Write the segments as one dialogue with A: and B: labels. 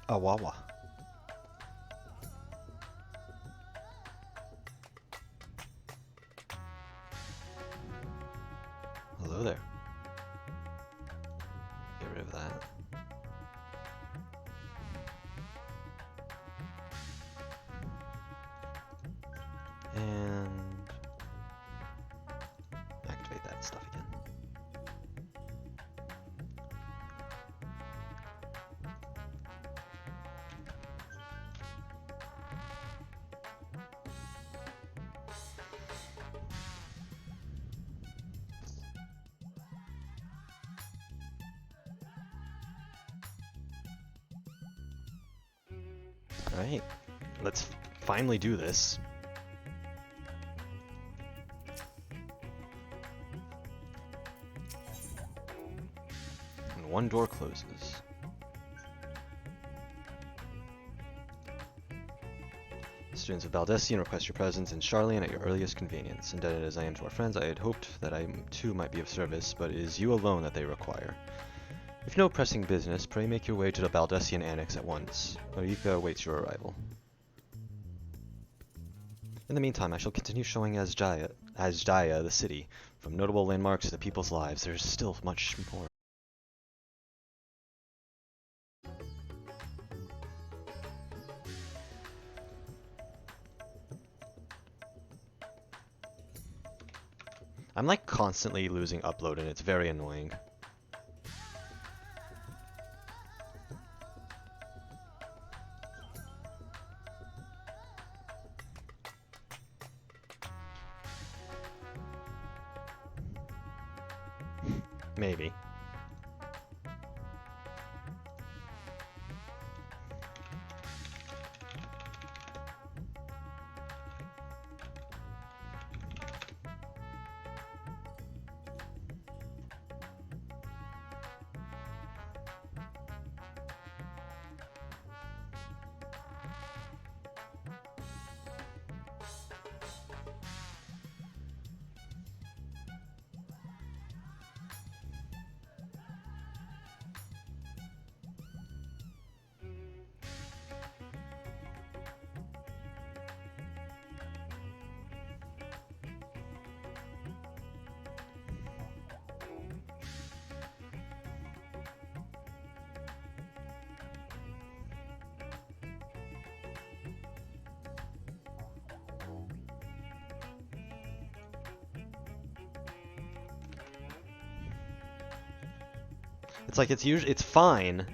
A: Awawa. Hello there. Get rid of that. And activate that stuff again. Alright, let's finally do this. And one door closes. Students of Baldessian request your presence in Charlian at your earliest convenience. Indebted as I am to our friends, I had hoped that I too might be of service, but it is you alone that they require. If no pressing business, pray make your way to the Baldessian Annex at once. Marika awaits your arrival. In the meantime, I shall continue showing Azjaya the city. From notable landmarks to the people's lives, there is still much more. I'm like constantly losing upload and it's very annoying. Maybe. It's like it's fine,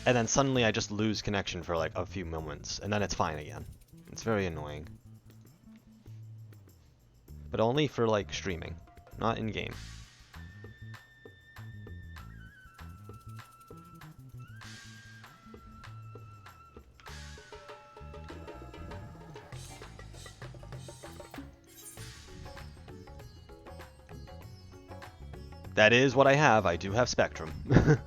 A: and then suddenly I just lose connection for like a few moments, and then it's fine again. It's very annoying. But only for like streaming, not in game. That is what I have. I do have Spectrum. The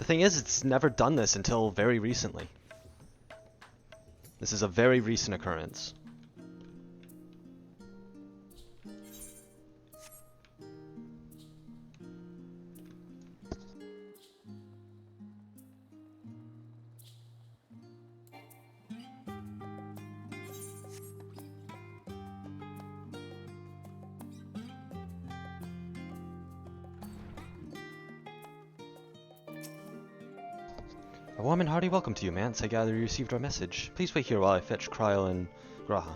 A: thing is, it's never done this until very recently. This is a very recent occurrence. A warm and hearty welcome to you, Mance. I gather you received our message. Please wait here while I fetch Kryl and Graha.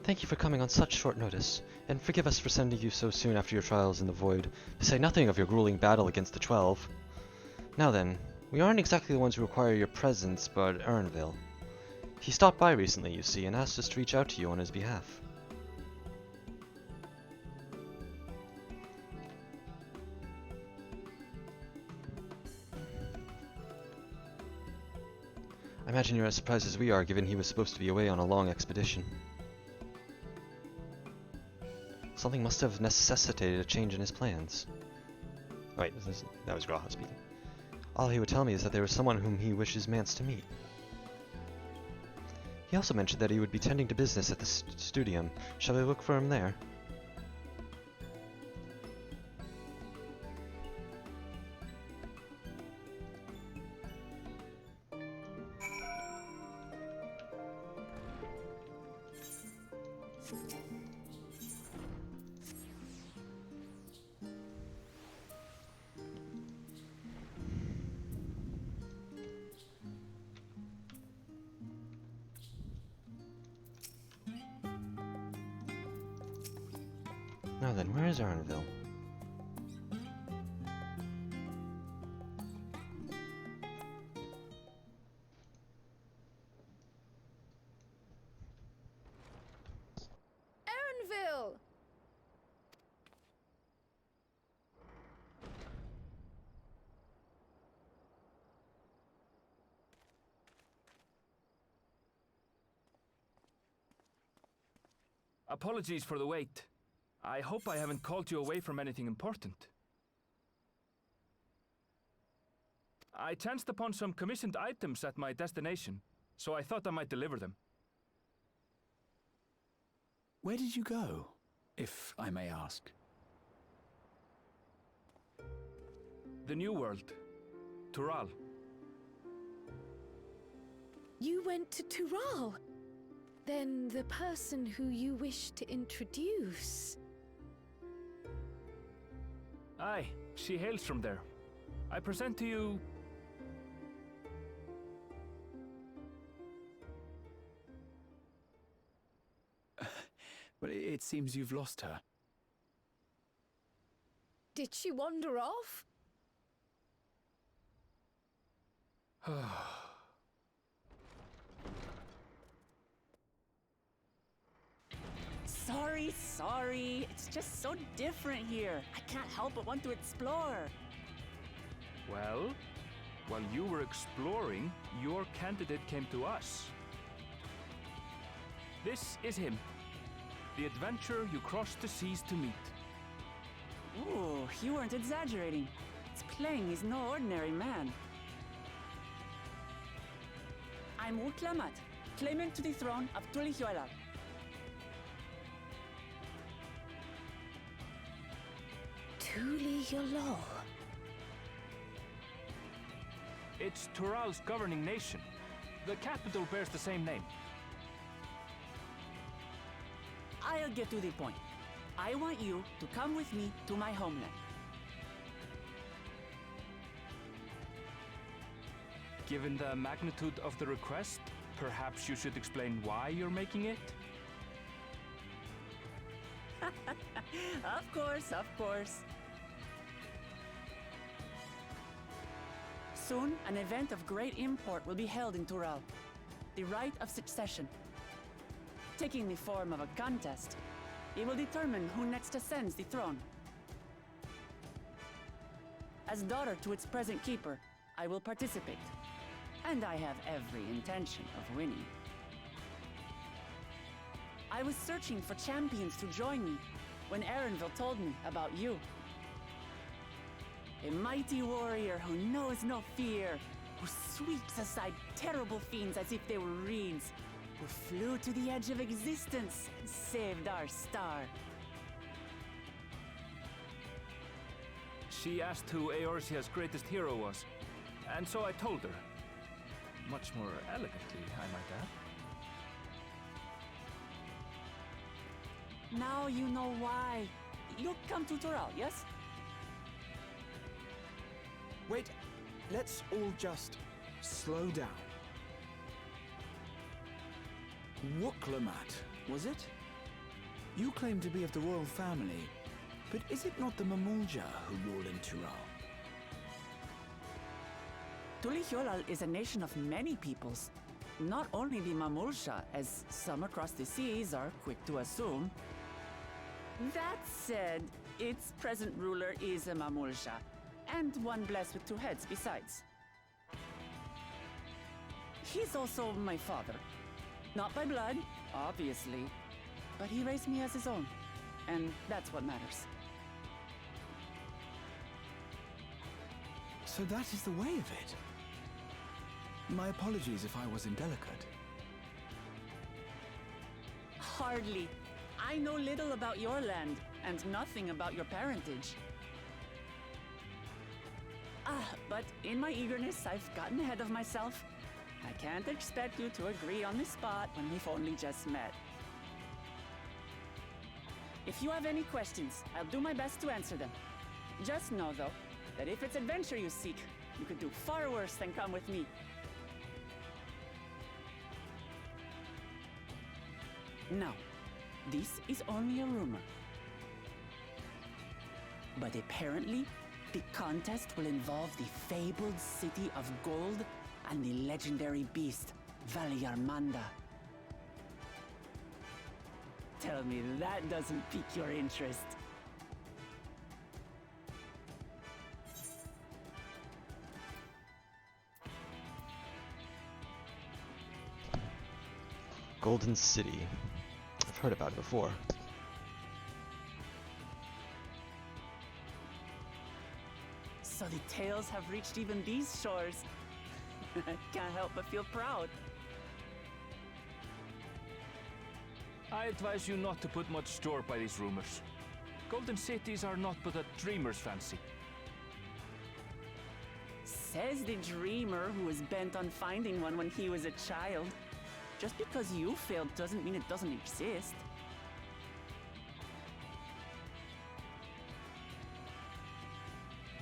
A: Thank you for coming on such short notice, and forgive us for sending you so soon after your trials in the Void, to say nothing of your grueling battle against the 12. Now then, we aren't exactly the ones who require your presence, but Ernville. He stopped by recently, you see, and asked us to reach out to you on his behalf. I imagine you're as surprised as we are, given he was supposed to be away on a long expedition. Something must have necessitated a change in his plans. Oh, wait, that was Graha speaking. All he would tell me is that there was someone whom he wishes Mance to meet. He also mentioned that he would be tending to business at the studium. Shall I look for him there? Now then, where is Arnville?
B: Arnville!
C: Apologies for the wait. I hope I haven't called you away from anything important. I chanced upon some commissioned items at my destination, so I thought I might deliver them.
D: Where did you go, if I may ask?
C: The New World. Tural.
B: You went to Tural? Then the person who you wish to introduce...
C: Aye, she hails from there. I present to you...
D: Well, it seems you've lost her.
B: Did she wander off?
E: Sorry. It's just so different here. I can't help but want to explore.
C: Well, while you were exploring, your candidate came to us. This is him. The adventurer you crossed the seas to meet.
E: Ooh, you weren't exaggerating. It's plain he's no ordinary man. I'm Uklamat, claimant to the throne of Tulihuela.
B: Tulihuela.
C: It's Tural's governing nation. The capital bears the same name.
E: I'll get to the point. I want you to come with me to my homeland.
C: Given the magnitude of the request, perhaps you should explain why you're making it?
E: Of course. Soon, an event of great import will be held in Tural. The Rite of Succession. Taking the form of a contest, it will determine who next ascends the throne. As daughter to its present keeper, I will participate. And I have every intention of winning. I was searching for champions to join me when Arnville told me about you. A mighty warrior who knows no fear, who sweeps aside terrible fiends as if they were reeds, who flew to the edge of existence and saved our star.
C: She asked who Eorzea's greatest hero was, and so I told her. Much more elegantly, I might add.
E: Now you know why. You'll come to Tural, yes?
D: Wait, let's all just slow down. Wuklamat, was it? You claim to be of the royal family, but is it not the Mamulja who rule in Tural?
E: Tulihuela is a nation of many peoples. Not only the Mamulsha, as some across the seas are quick to assume. That said, its present ruler is a Mamulsha, and one blessed with two heads besides. He's also my father. Not by blood, obviously, but he raised me as his own, and that's what matters.
D: So that is the way of it. My apologies if I was indelicate.
E: Hardly. I know little about your land, and nothing about your parentage. But in my eagerness, I've gotten ahead of myself. I can't expect you to agree on the spot when we've only just met. If you have any questions, I'll do my best to answer them. Just know, though, that if it's adventure you seek, you could do far worse than come with me. Now, this is only a rumor. But apparently, the contest will involve the fabled city of gold and the legendary beast, Valyarmanda. Tell me that doesn't pique your interest.
A: Golden City. I've heard about it before.
E: So the tales have reached even these shores. I can't help but feel proud.
C: I advise you not to put much store by these rumors. Golden cities are not but a dreamer's fancy.
E: Says the dreamer who was bent on finding one when he was a child. Just because you failed doesn't mean it doesn't exist.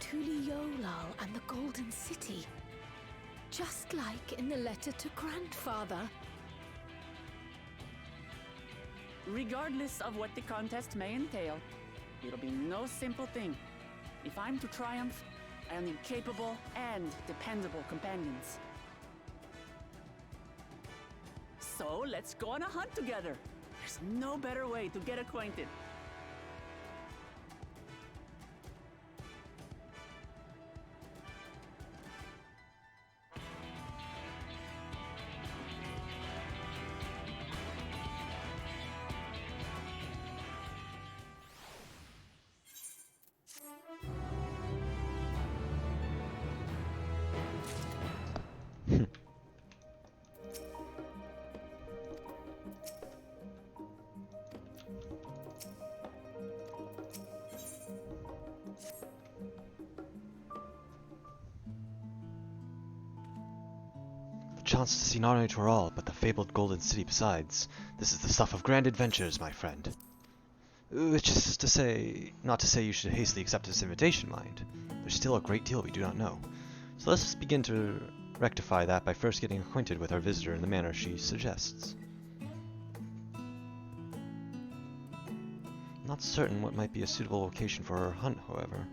B: Tuliolal and the Golden City. Just like in the letter to Grandfather.
E: Regardless of what the contest may entail, it'll be no simple thing. If I'm to triumph, I'll need capable and dependable companions. So let's go on a hunt together. There's no better way to get acquainted.
A: Chance to see not only Toral, but the fabled Golden City besides. This is the stuff of grand adventures, my friend. Which is to say, not to say you should hastily accept this invitation, mind. There's still a great deal we do not know. So let's begin to rectify that by first getting acquainted with our visitor in the manner she suggests. Not certain what might be a suitable location for her hunt, however.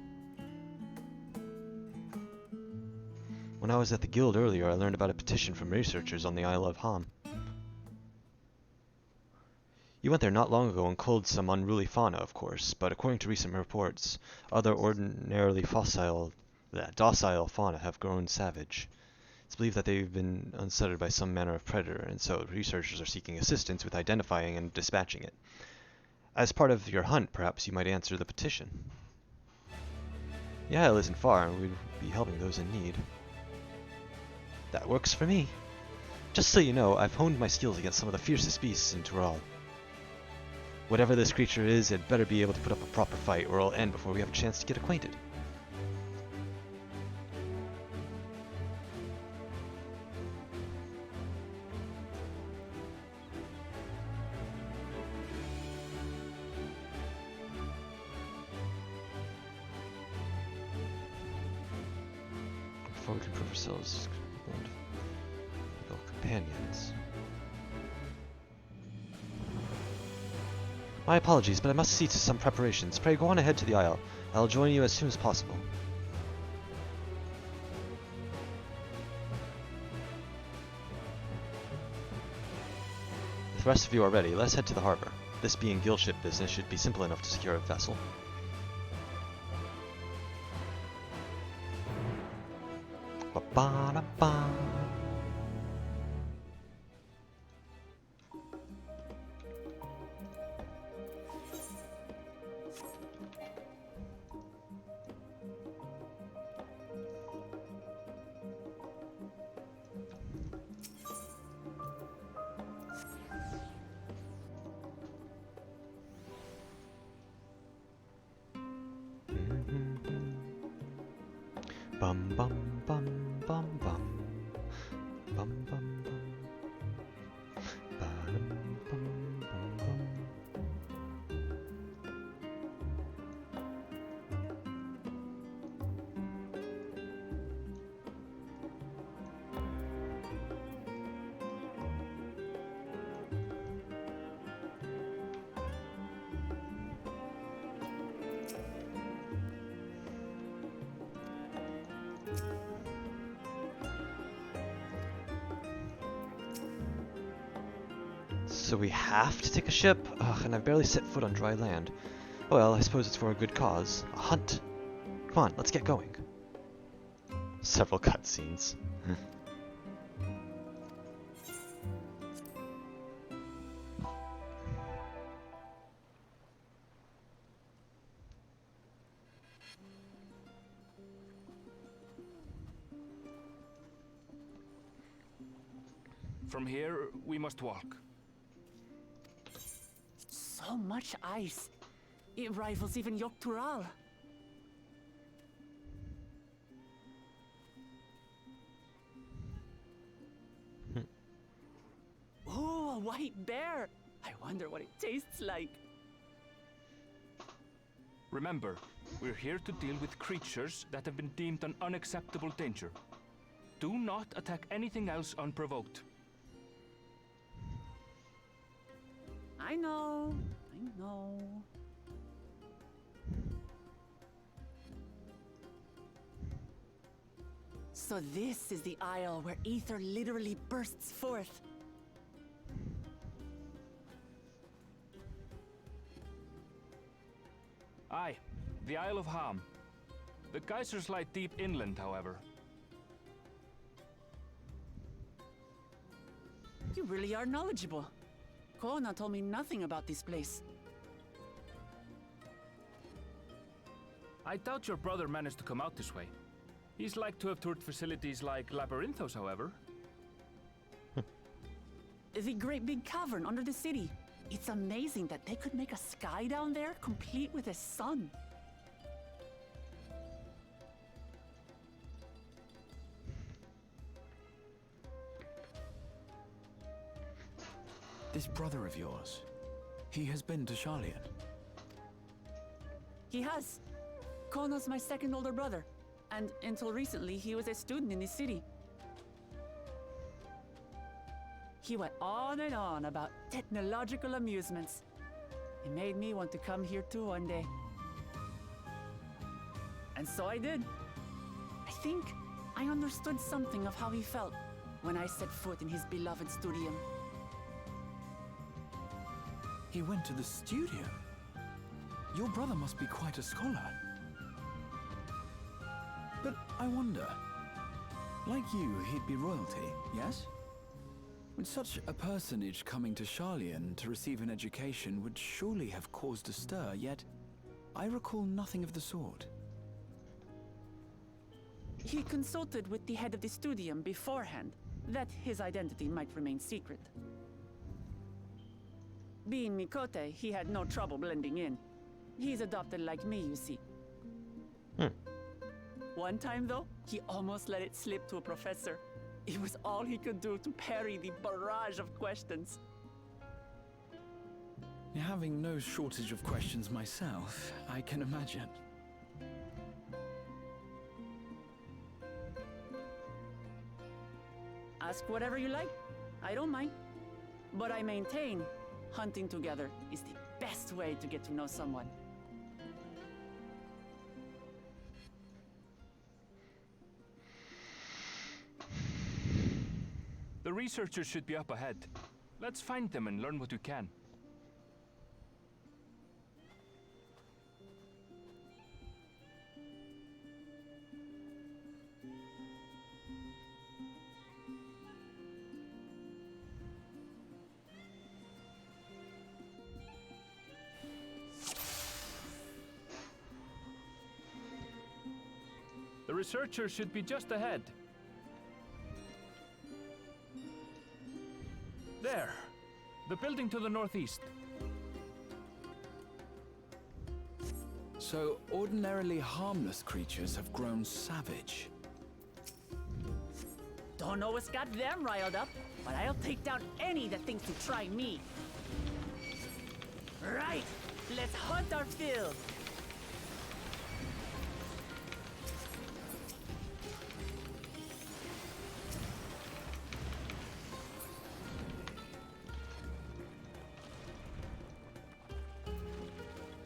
A: When I was at the guild earlier, I learned about a petition from researchers on the Isle of Ham. You went there not long ago and culled some unruly fauna, of course, but according to recent reports, other ordinarily docile fauna have grown savage. It's believed that they've been unsettled by some manner of predator, and so researchers are seeking assistance with identifying and dispatching it. As part of your hunt, perhaps you might answer the petition. The isle isn't far, and we'd be helping those in need. That works for me. Just so you know, I've honed my skills against some of the fiercest beasts in Tural. Whatever this creature is, it better be able to put up a proper fight, or it'll end before we have a chance to get acquainted. Before we can prove ourselves companions. My apologies, but I must see to some preparations. Pray go on ahead to the isle. I'll join you as soon as possible. If the rest of you are ready, let's head to the harbor. This being guild ship business should be simple enough to secure a vessel. Ba-ba-da-ba. Bum bum bum bum bum. Bum bum bum. Ba-dum, bum bum bum. So we have to take a ship? Ugh, and I barely set foot on dry land. Well, I suppose it's for a good cause. A hunt. Come on, let's get going. Several cutscenes.
C: From here, we must walk.
E: So much ice. It rivals even Yogg-Tural. Oh, a white bear! I wonder what it tastes like.
C: Remember, we're here to deal with creatures that have been deemed an unacceptable danger. Do not attack anything else unprovoked.
E: I know. I know. So this is the isle where ether literally bursts forth.
C: Aye, the Isle of Ham. The geysers lie deep inland, however.
E: You really are knowledgeable. Kona told me nothing about this place.
C: I doubt your brother managed to come out this way. He's like to have toured facilities like Labyrinthos, however.
E: The great big cavern under the city. It's amazing that they could make a sky down there complete with a sun.
D: This brother of yours, he has been to Sharlayan.
E: He has. Kono's my second older brother, and until recently he was a student in this city. He went on and on about technological amusements. It made me want to come here too one day. And so I did. I think I understood something of how he felt when I set foot in his beloved studium.
D: He went to the studio? Your brother must be quite a scholar. But I wonder, like you, he'd be royalty, yes? With such a personage coming to Sharlayan to receive an education would surely have caused a stir, yet I recall nothing of the sort.
E: He consulted with the head of the studium beforehand, that his identity might remain secret. Being Mikote, he had no trouble blending in. He's adopted like me, you see. One time, though, he almost let it slip to a professor. It was all he could do to parry the barrage of questions.
D: Having no shortage of questions myself, I can imagine.
E: Ask whatever you like. I don't mind. But I maintain hunting together is the best way to get to know someone.
C: The researchers should be up ahead. Let's find them and learn what we can. The researchers should be just ahead. There. The building to the northeast.
D: So, ordinarily harmless creatures have grown savage.
E: Don't know what's got them riled up, but I'll take down any that thinks to try me. Right, let's hunt our fill.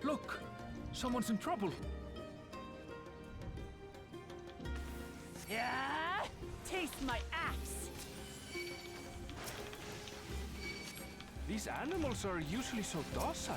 C: Look! Someone's in trouble!
E: Yeah, taste my axe.
C: These animals are usually so docile.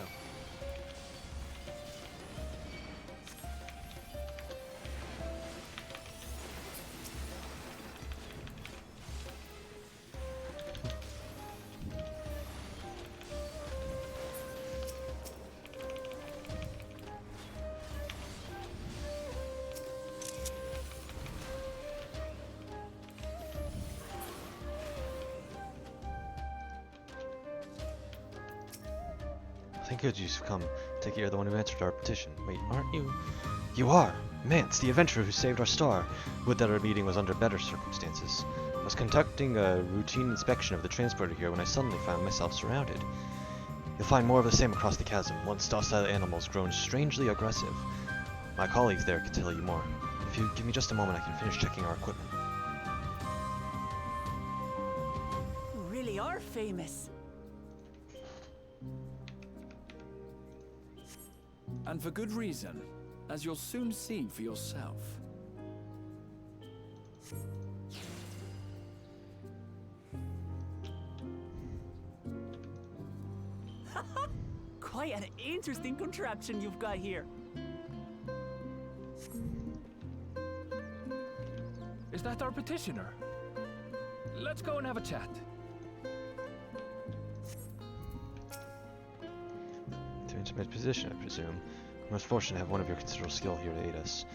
A: Thank God you've come. Take it you're the one who answered our petition. Wait, aren't you? You are! Mance, the adventurer who saved our star. Would that our meeting was under better circumstances. I was conducting a routine inspection of the transporter here when I suddenly found myself surrounded. You'll find more of the same across the chasm, once docile animals grown strangely aggressive. My colleagues there can tell you more. If you give me just a moment, I can finish checking our equipment.
E: You really are famous.
D: And for good reason, as you'll soon see for yourself.
E: Quite an interesting contraption you've got here.
C: Is that our petitioner? Let's go and have a chat.
A: To intimate position, I presume. We're most fortunate to have one of your considerable skill here to aid us.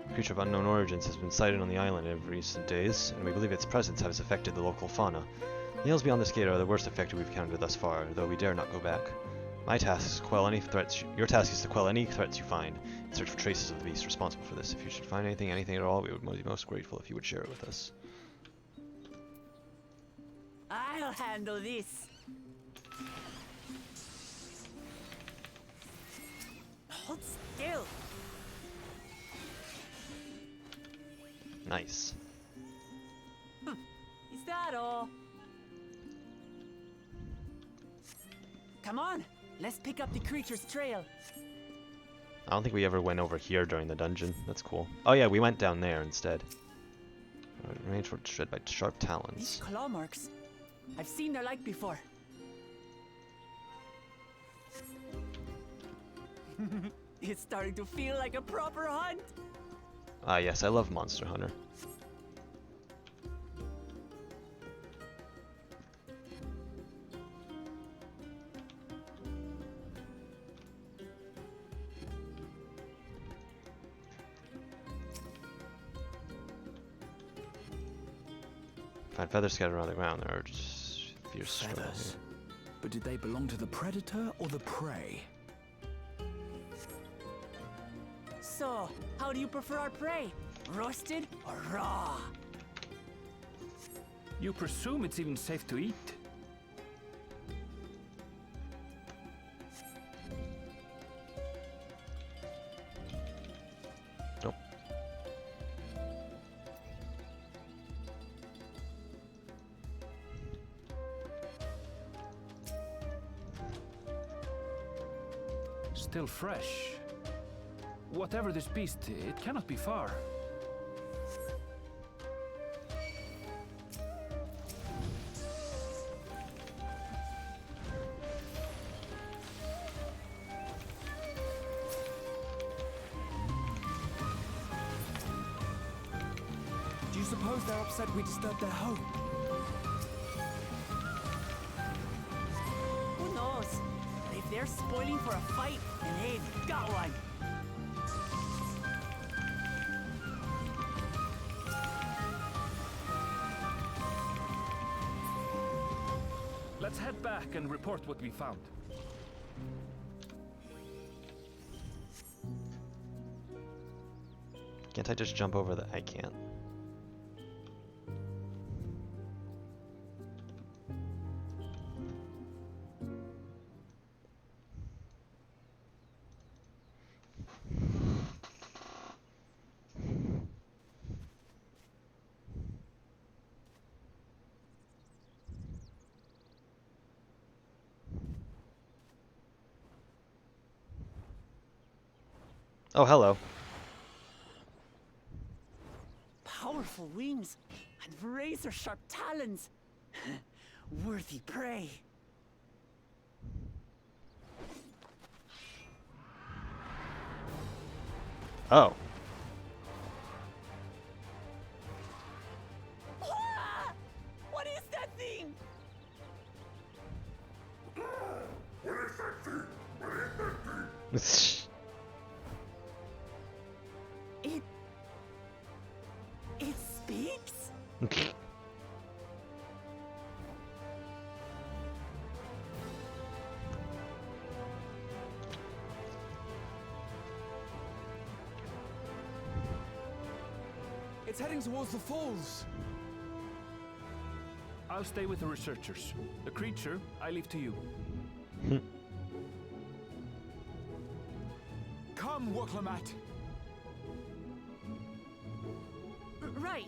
A: A creature of unknown origins has been sighted on the island in recent days, and we believe its presence has affected the local fauna. The hills beyond this gate are the worst affected we've encountered thus far, though we dare not go back. My task is to quell any threats. Your task is to quell any threats you find, and search for traces of the beast responsible for this. If you should find anything at all, we would be most grateful if you would share it with us.
E: I'll handle this. Hold still.
A: Nice.
E: Is that all? Come on, let's pick up the creature's trail.
A: I don't think we ever went over here during the dungeon. That's cool. Oh yeah, we went down there instead. Remains for shred by sharp
E: These
A: talons.
E: claw marks. I've seen their like before. It's starting to feel like a proper hunt.
A: Ah yes, I love Monster Hunter. Find feathers scattered around the ground. There are just fierce struggle
D: Feathers.
A: here.
D: But did they belong to the predator or the prey?
E: So, how do you prefer our prey? Roasted or raw?
C: You presume it's even safe to eat?
A: Nope.
C: Still fresh. Whatever this beast, it cannot be far.
D: Do you suppose they're upset we disturbed their home?
E: Who knows? If they're spoiling for a fight, then they've got one.
C: Let's head back and report what we found.
A: Can't I just jump over that? I can't. Oh, hello.
E: Powerful wings and razor-sharp talons. Worthy prey.
A: Oh.
E: Ah! What is that thing? It... It speaks?
D: It's heading towards the falls.
C: I'll stay with the researchers. The creature, I leave to you.
D: Come, Waklamat.
E: Right.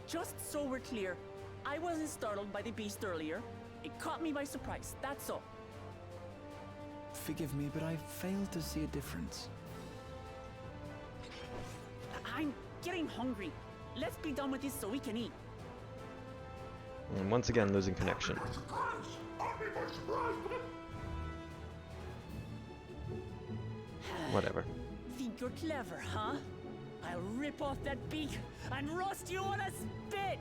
E: Just so we're clear, I wasn't startled by the beast earlier. It caught me by surprise, that's all.
D: Forgive me, but I failed to see a difference.
E: I'm getting hungry. Let's be done with this so we can eat.
A: And once again, losing connection. Whatever.
E: Think you're clever, huh? I'll rip off that beak and roast you on a spit!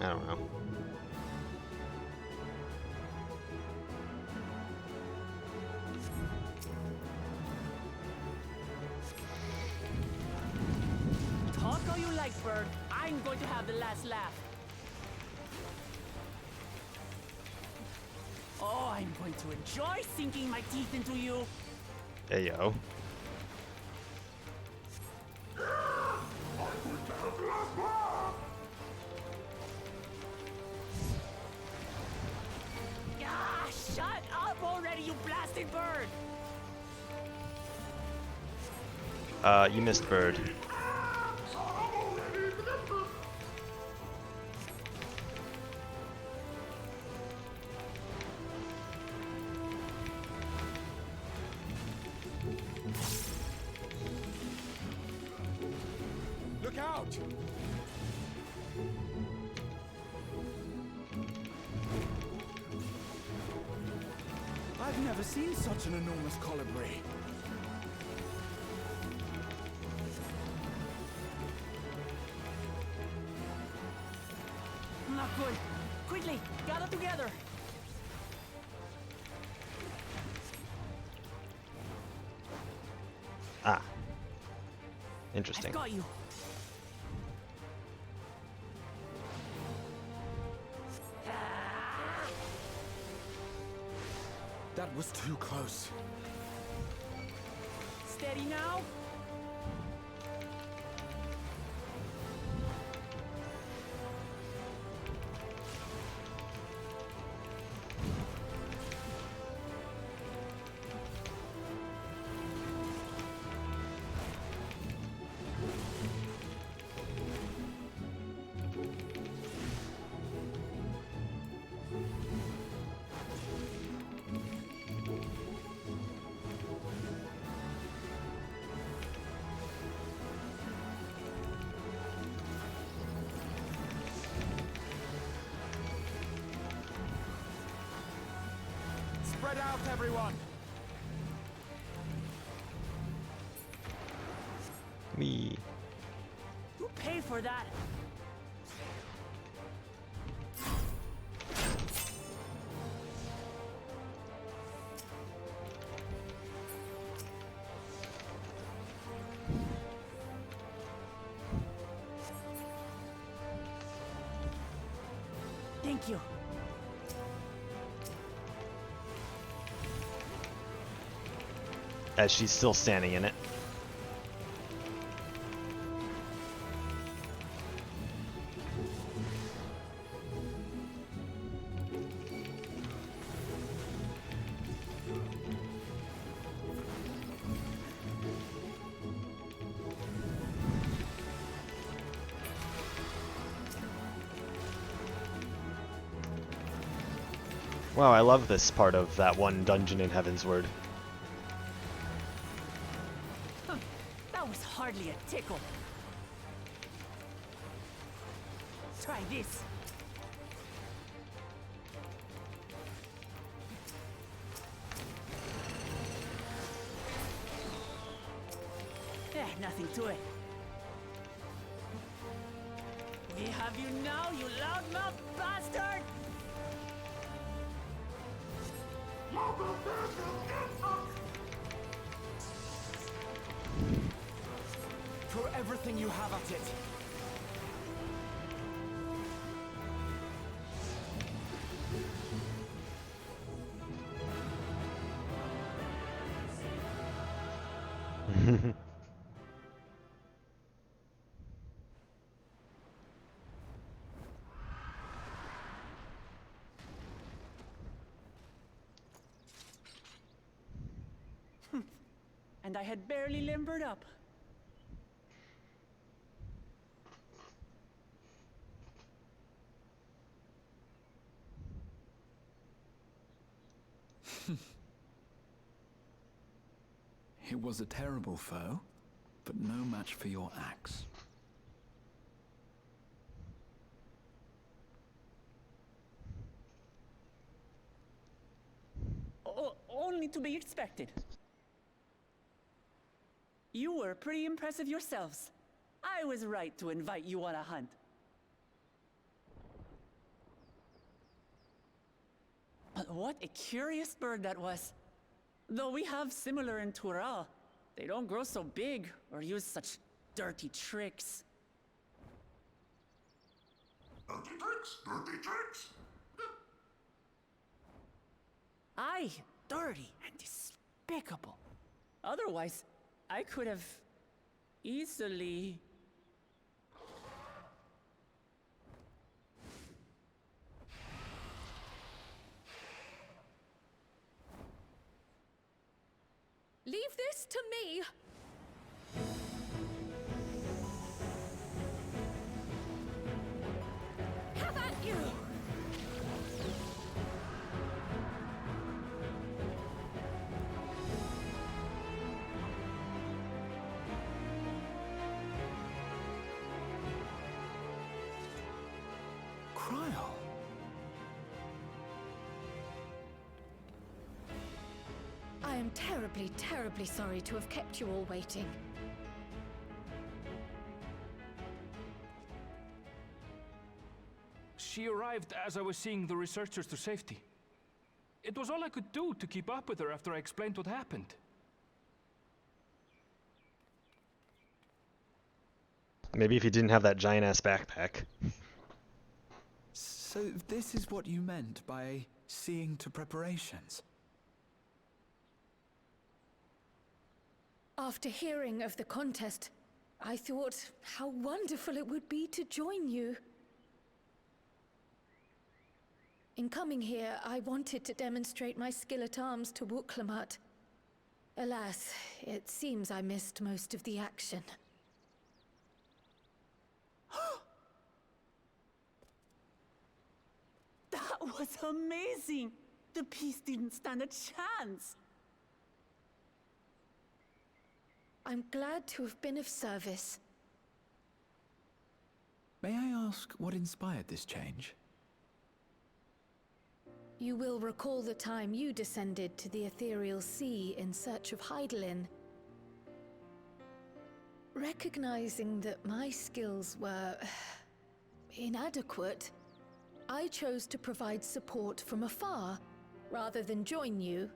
A: I don't know.
E: Talk all you like, Bird. I'm going to have the last laugh. Oh, I'm going to enjoy sinking my teeth into you.
A: Hey yo.
E: Ah, shut up already, you blasted bird!
A: You missed bird.
D: Look out! I've never seen such an enormous colibri.
E: Not good. Quickly, gather together.
A: Ah. Interesting.
E: I've got you.
D: That was too close.
E: Steady now.
D: Spread out, everyone!
A: Me.
E: You pay for that. Thank you.
A: As she's still standing in it. Wow, I love this part of that one dungeon in Heavensward.
E: That was hardly a tickle. Try this. Nothing to it. We have you now, you loudmouth bastard!
D: Throw everything you have at it.
E: And I had barely limbered up.
D: It was a terrible foe, but no match for your axe.
E: Only to be expected. You were pretty impressive yourselves. I was right to invite you on a hunt. But what a curious bird that was. Though we have similar in Tural, they don't grow so big or use such dirty tricks.
F: Dirty tricks? Dirty tricks?
E: Aye, dirty and despicable. Otherwise, I could have easily...
B: Leave this to me! Have at you!
D: Cryle.
B: I am terribly, terribly sorry to have kept you all waiting.
C: She arrived as I was seeing the researchers to safety. It was all I could do to keep up with her after I explained what happened.
A: Maybe if you didn't have that giant-ass backpack.
D: So this is what you meant by seeing to preparations?
B: After hearing of the contest, I thought how wonderful it would be to join you. In coming here, I wanted to demonstrate my skill at arms to Wuklamut. Alas, it seems I missed most of the action.
E: That was amazing! The piece didn't stand a chance!
B: I'm glad to have been of service.
D: May I ask what inspired this change?
B: You will recall the time you descended to the ethereal sea in search of Heidelin. Recognizing that my skills were inadequate, I chose to provide support from afar, rather than join you.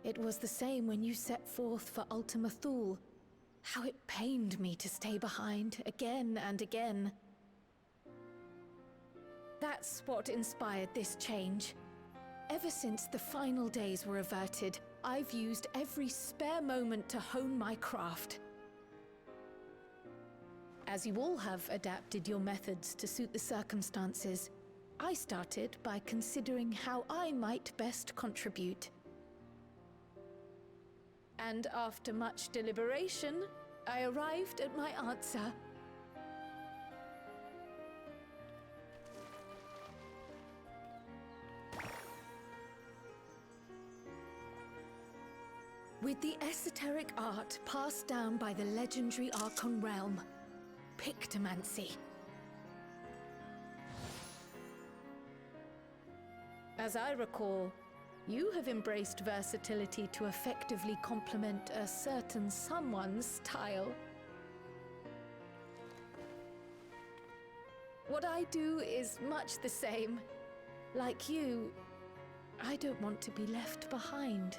B: It was the same when you set forth for Ultima Thule. How it pained me to stay behind, again and again. That's what inspired this change. Ever since the final days were averted, I've used every spare moment to hone my craft. As you all have adapted your methods to suit the circumstances, I started by considering how I might best contribute. And after much deliberation, I arrived at my answer. With the esoteric art passed down by the legendary Archon realm, Pictomancy. As I recall, you have embraced versatility to effectively complement a certain someone's style. What I do is much the same. Like you, I don't want to be left behind.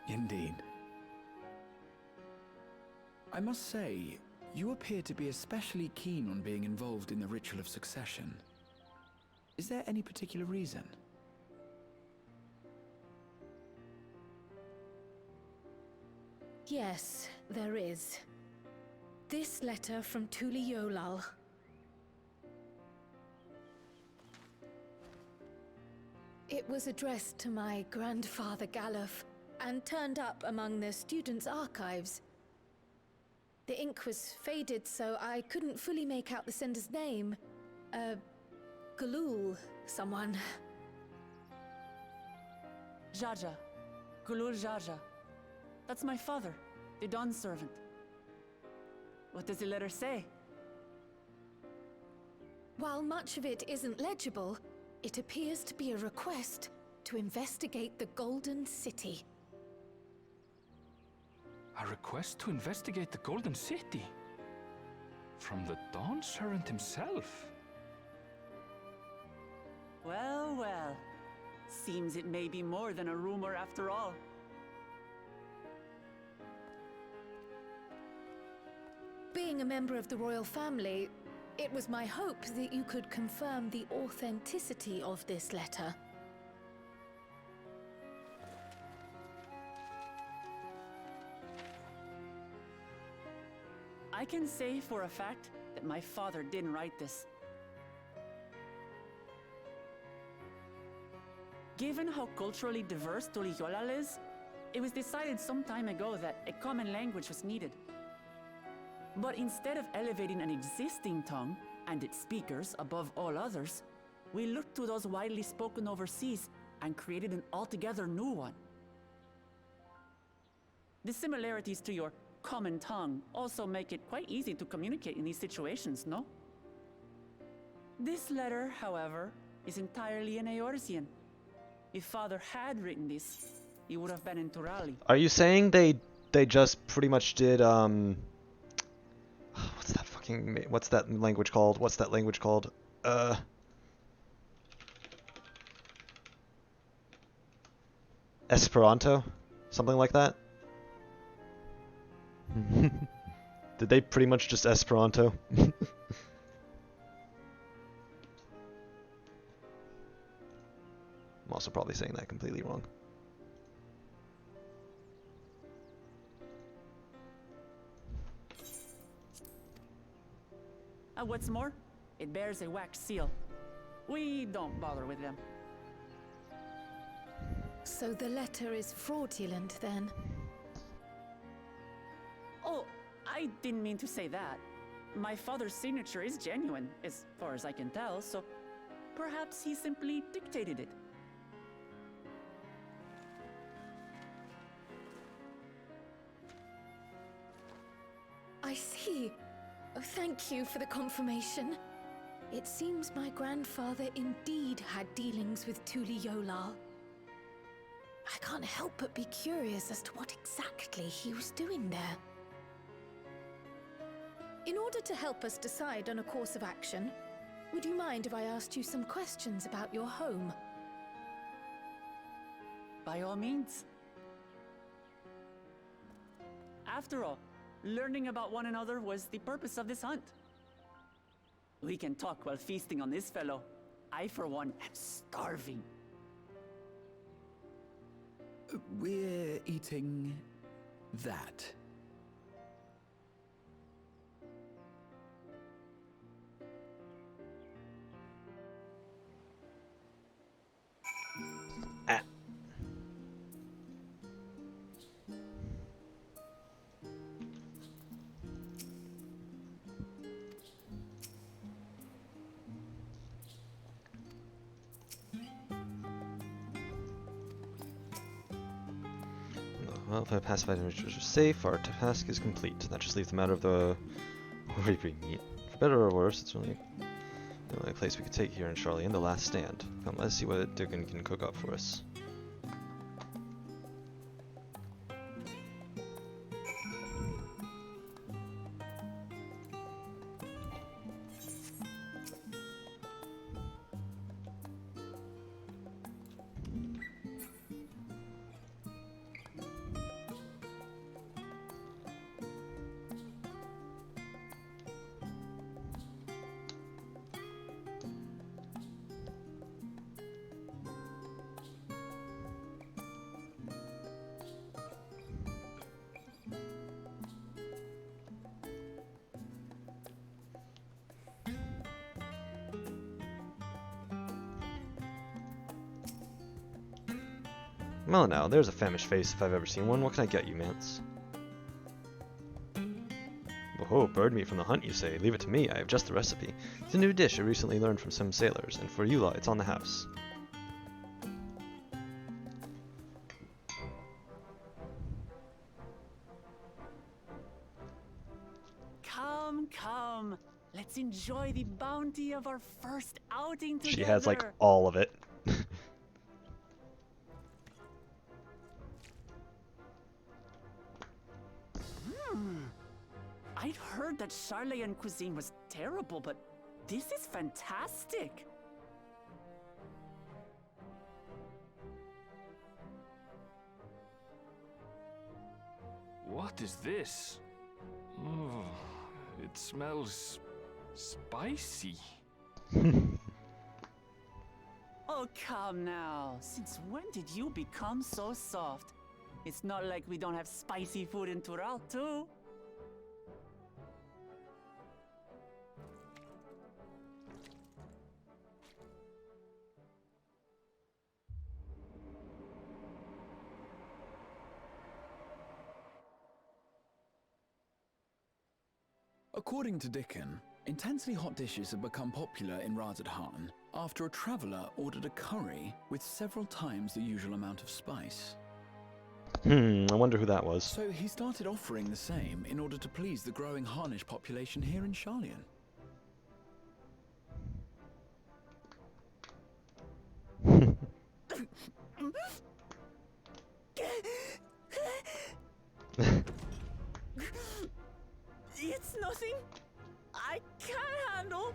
D: Indeed. I must say, you appear to be especially keen on being involved in the ritual of succession. Is there any particular reason?
B: Yes, there is. This letter from Tuli Yolal. It was addressed to my grandfather Galuf, and turned up among the students' archives. The ink was faded, so I couldn't fully make out the sender's name. Galul, someone.
E: Jaja. Gulul Jaja. That's my father, the Dawn servant. What does the letter say?
B: While much of it isn't legible, it appears to be a request to investigate the Golden City.
C: A request to investigate the Golden City? From the Dawn Servant himself?
E: Well, well. Seems it may be more than a rumor after all.
B: Being being a member of the royal family, it was my hope that you could confirm the authenticity of this letter.
E: I can say for a fact that my father didn't write this. Given how culturally diverse Tuliyollal is, it was decided some time ago that a common language was needed. But instead of elevating an existing tongue and its speakers above all others, we looked to those widely spoken overseas and created an altogether new one. The similarities to your common tongue also make it quite easy to communicate in these situations, no? This letter, however, is entirely in Eorzean. If Father had written this, he would have been in Turali.
A: Are you saying they just pretty much did what's that language called? Esperanto? Something like that? Did they pretty much just Esperanto? I'm also probably saying that completely wrong.
E: And what's more, it bears a wax seal. We don't bother with them.
B: So the letter is fraudulent, then?
E: Oh, I didn't mean to say that. My father's signature is genuine, as far as I can tell, so perhaps he simply dictated it.
B: I see. Oh, thank you for the confirmation. It seems my grandfather indeed had dealings with Tuliyollal. I can't help but be curious as to what exactly he was doing there. In order to help us decide on a course of action, would you mind if I asked you some questions about your home?
E: By all means. After all, learning about one another was the purpose of this hunt. We can talk while feasting on this fellow. I, for one, am starving.
D: We're eating that.
A: Ah. Well, if I pacified individuals are safe, our task is complete. That just leaves the matter of the reaping meat. For better or worse, it's only the only place we could take here in Charlian, the last stand. Come, let's see what Dugan can cook up for us. Well now, there's a famished face if I've ever seen one. What can I get you, Mance? Oh, bird meat from the hunt, you say? Leave it to me, I have just the recipe. It's a new dish I recently learned from some sailors, and for Eula, it's on the house.
E: Come, come. Let's enjoy the bounty of our first outing together.
A: She has, like, all of it.
E: I'd heard that Charlian cuisine was terrible, but this is fantastic.
C: What is this? Oh, It smells spicy.
E: Oh, come now. Since when did you become so soft? It's not like we don't have spicy food in Tural, too.
D: According to Dickon, intensely hot dishes have become popular in Razadhan after a traveller ordered a curry with several times the usual amount of spice.
A: I wonder who that was.
D: So he started offering the same in order to please the growing Harnish population here in Sharlayan.
E: It's nothing I can't handle.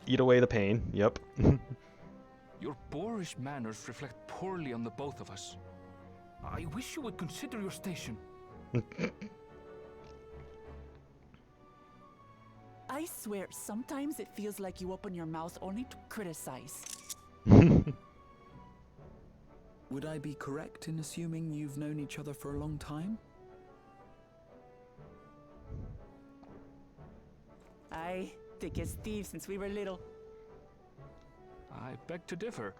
A: Eat away the pain, yep.
C: Your boorish manners reflect poorly on the both of us. I wish you would consider your station.
E: I swear, sometimes it feels like you open your mouth only to criticize.
D: Would I be correct in assuming you've known each other for a long time?
E: Aye, thick as thieves since we were little.
C: I beg to differ.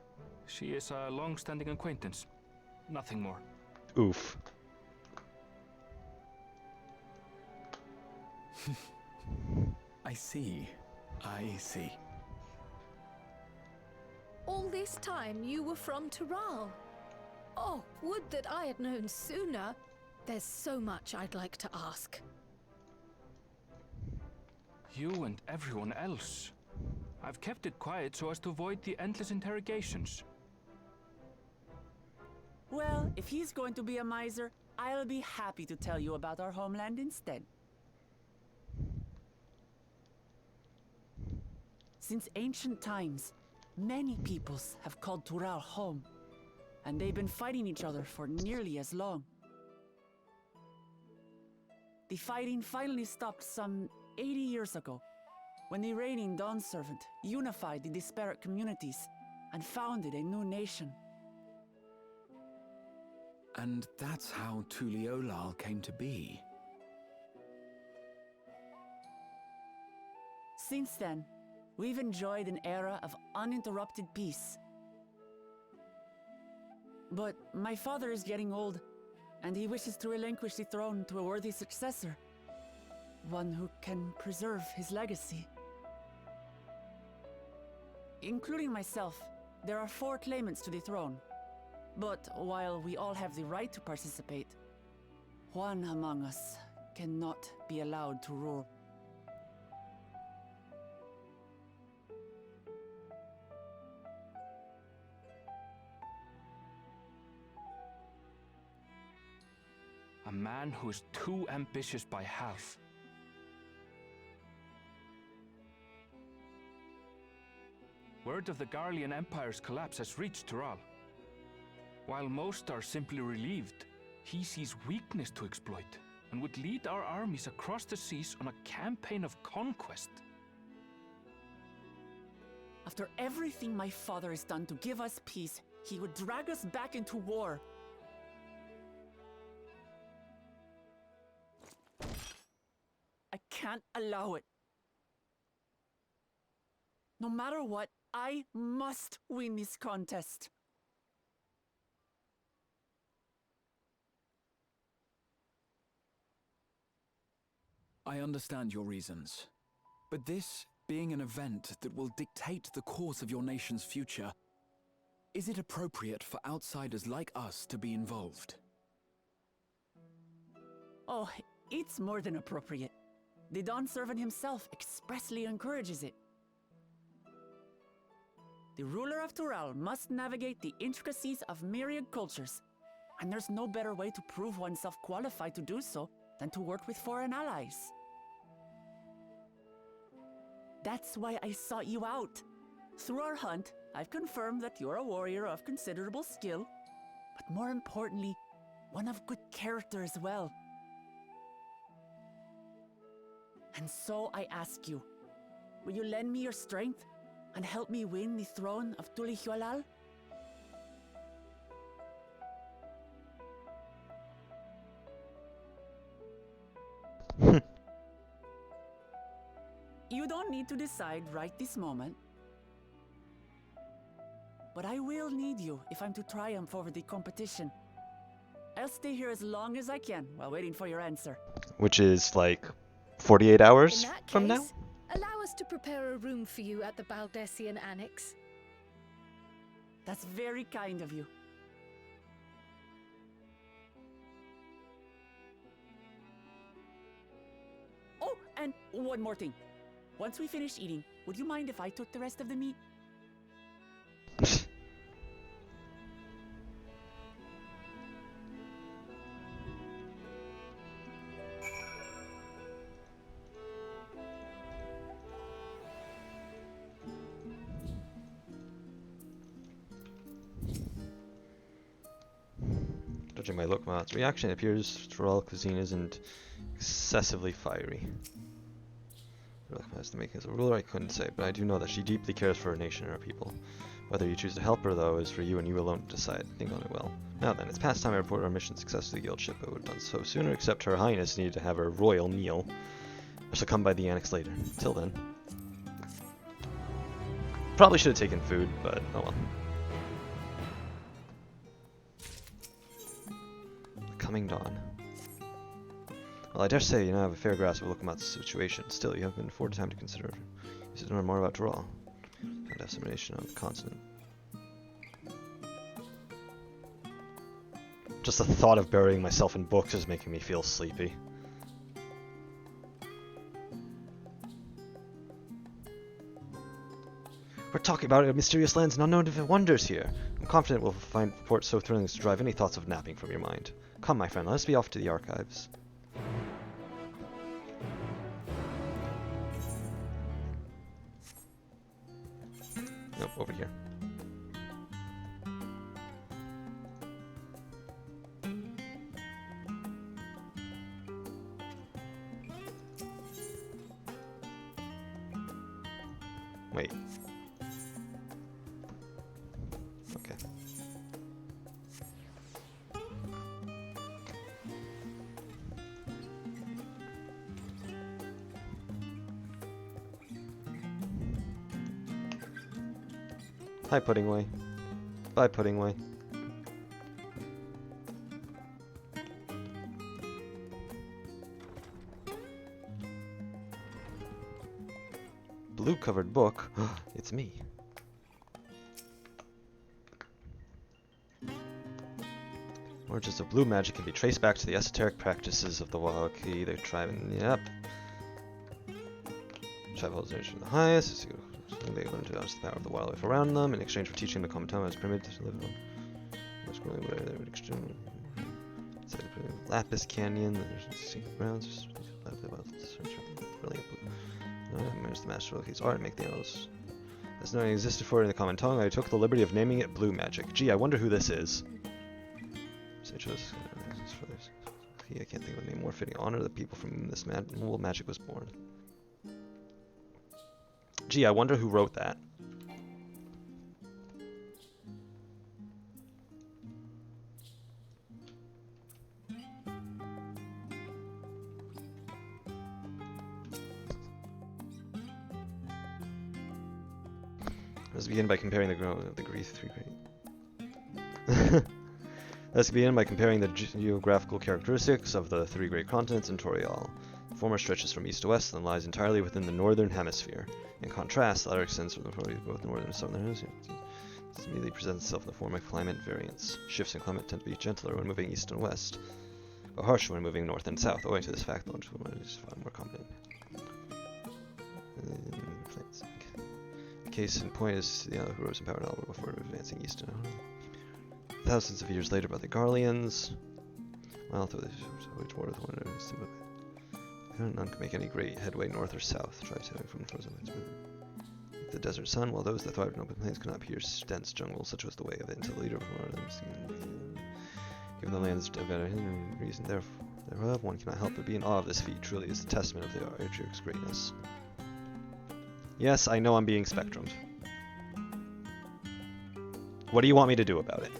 C: She is a long-standing acquaintance. Nothing more.
A: Oof.
D: I see. I see.
B: All this time you were from Tural. Oh, would that I had known sooner. There's so much I'd like to ask.
C: You and everyone else. I've kept it quiet so as to avoid the endless interrogations.
E: Well, if he's going to be a miser, I'll be happy to tell you about our homeland instead. Since ancient times, many peoples have called Tural home, and they've been fighting each other for nearly as long. The fighting finally stopped some 80 years ago, when the reigning Dawn Servant unified the disparate communities and founded a new nation.
D: And that's how Tuliolal came to be.
E: Since then, we've enjoyed an era of uninterrupted peace. But my father is getting old, and he wishes to relinquish the throne to a worthy successor. One who can preserve his legacy. Including myself, there are 4 claimants to the throne. But while we all have the right to participate, one among us cannot be allowed to rule.
C: A man who is too ambitious by half. Word of the Garlean Empire's collapse has reached Tural. While most are simply relieved, he sees weakness to exploit and would lead our armies across the seas on a campaign of conquest.
E: After everything my father has done to give us peace, he would drag us back into war. I can't allow it. No matter what, I must win this contest.
D: I understand your reasons. But this being an event that will dictate the course of your nation's future, is it appropriate for outsiders like us to be involved?
E: Oh, it's more than appropriate. The Dawn Servant himself expressly encourages it. The ruler of Tural must navigate the intricacies of myriad cultures, and there's no better way to prove oneself qualified to do so than to work with foreign allies. That's why I sought you out. Through our hunt, I've confirmed that you're a warrior of considerable skill, but more importantly, one of good character as well. And so I ask you, will you lend me your strength and help me win the throne of Tulihualal? You don't need to decide right this moment. But I will need you if I'm to triumph over the competition. I'll stay here as long as I can while waiting for your answer.
A: Which is like 48 hours
B: In that
A: from now?
B: case, allow us to prepare a room for you at the Baldessian Annex.
E: That's very kind of you. Oh, and one more thing. Once we finish eating, would you mind if I took the rest of the meat?
A: Judging by Lokmat's reaction, it appears Tural cuisine isn't excessively fiery. Lokmat has to make as a ruler, I couldn't say, but I do know that she deeply cares for her nation and her people. Whether you choose to help her, though, is for you and you alone to decide. Think on it well. Now then, it's past time I report our mission success to the guild ship. I would have done so sooner, except Her Highness needed to have her royal meal, or succumb by the annex later. Till then. Probably should have taken food, but oh well. Coming dawn. Well, I dare say you now have a fair grasp of Lokomat's situation. Still, you have been afforded time to consider. You should learn more about Tural. And dissemination on the continent. Just the thought of burying myself in books is making me feel sleepy. We're talking about mysterious lands and unknown wonders here. I'm confident we'll find reports so thrilling as to drive any thoughts of napping from your mind. Come, my friend, let us be off to the archives. Nope, over here. Wait. Okay. Hi, Puddingway. Bye, Puddingway. Blue-covered book? It's me. Origins of blue magic can be traced back to the esoteric practices of the Wahaki. They tribe in... Yep. Tribe holds nation of the highest. They learn to harness the power of the wildlife around them in exchange for teaching the common tongue as primitive to live on. They would exchange. Lapis Canyon. There's secret grounds. Manage the master of art and make the animals. As knowing existed for it in the common tongue, I took the liberty of naming it blue magic. Gee, I wonder who this is. I can't think of a name more fitting. Honor the people from whom this magic was born. Gee, I wonder who wrote that. Let's begin by comparing the Greece three great. Let's begin by comparing the geographical characteristics of the three great continents in Toriel. The former stretches from east to west and lies entirely within the northern hemisphere. In contrast, the latter extends from both northern and southern hemispheres. This immediately presents itself in the form of climate variance. Shifts in climate tend to be gentler when moving east and west, but harsher when moving north and south. Owing to this fact, the longitude is far more competent. The case in point is the who rose in power in Alba before advancing east. Thousands of years later, by the Garleans. Well, through which water the winter is none can make any great headway north or south. Tribes having from frozen lands. The desert sun, while those that thrived in open plains could not pierce dense jungles, such was the way of it until the leader of one of them. Given the land's reason thereof, one cannot help but be in awe of this feat. Truly is a testament of the Archerich's greatness. Yes, I know I'm being spectrumed. What do you want me to do about it?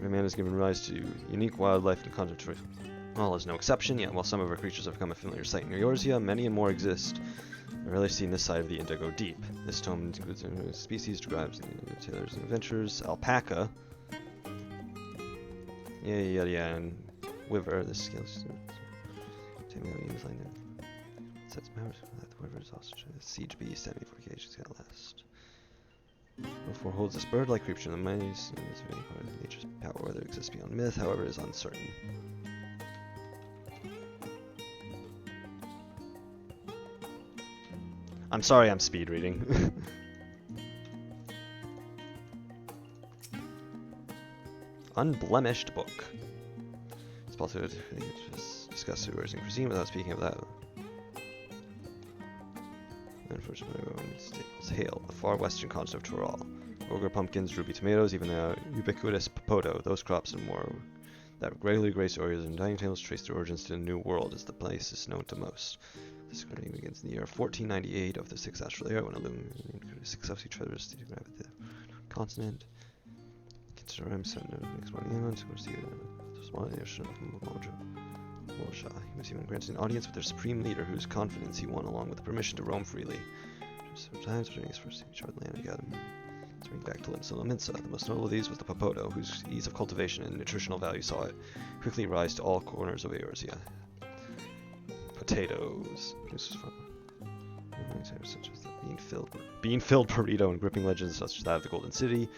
A: Man has given rise to unique wildlife and conservatory. All is no exception, yet while some of our creatures have become a familiar sight in Eorzea, many and more exist. I rarely seen this side of the Indigo Deep. This tome includes species, describes tailors and adventures, alpaca, yeah, and Wyver, the scales. Sets powers. The Wyver is also a siege beast, enemy fortifications got last. Therefore holds this bird-like creature in the mice, and it's very part of nature's power, whether it exists beyond myth, however, is uncertain. I'm sorry I'm speed reading. Unblemished book. It's possible to just discuss the words in cuisine without speaking of that. Unfortunately, staples hail, the far western continent of Toral. Ogre pumpkins, ruby tomatoes, even the ubiquitous popoto, those crops and more that regularly grace areas and dining tables trace their origins to the New World as the place is known to most. This journey begins in the year 1498 of the 6th astral era when illuminated successfully traversed the continent. Consider him sent next morning England to receive the small nation of Mojo. He was even granted an audience with their supreme leader, whose confidence he won along with permission to roam freely. Sometimes during his first charred land, he got him to bring back to Limsa. The most notable of these was the Popoto, whose ease of cultivation and nutritional value saw it quickly rise to all corners of Eorzea. Potatoes. This was fun. Such as the bean-filled burrito and gripping legends such as that of the Golden City,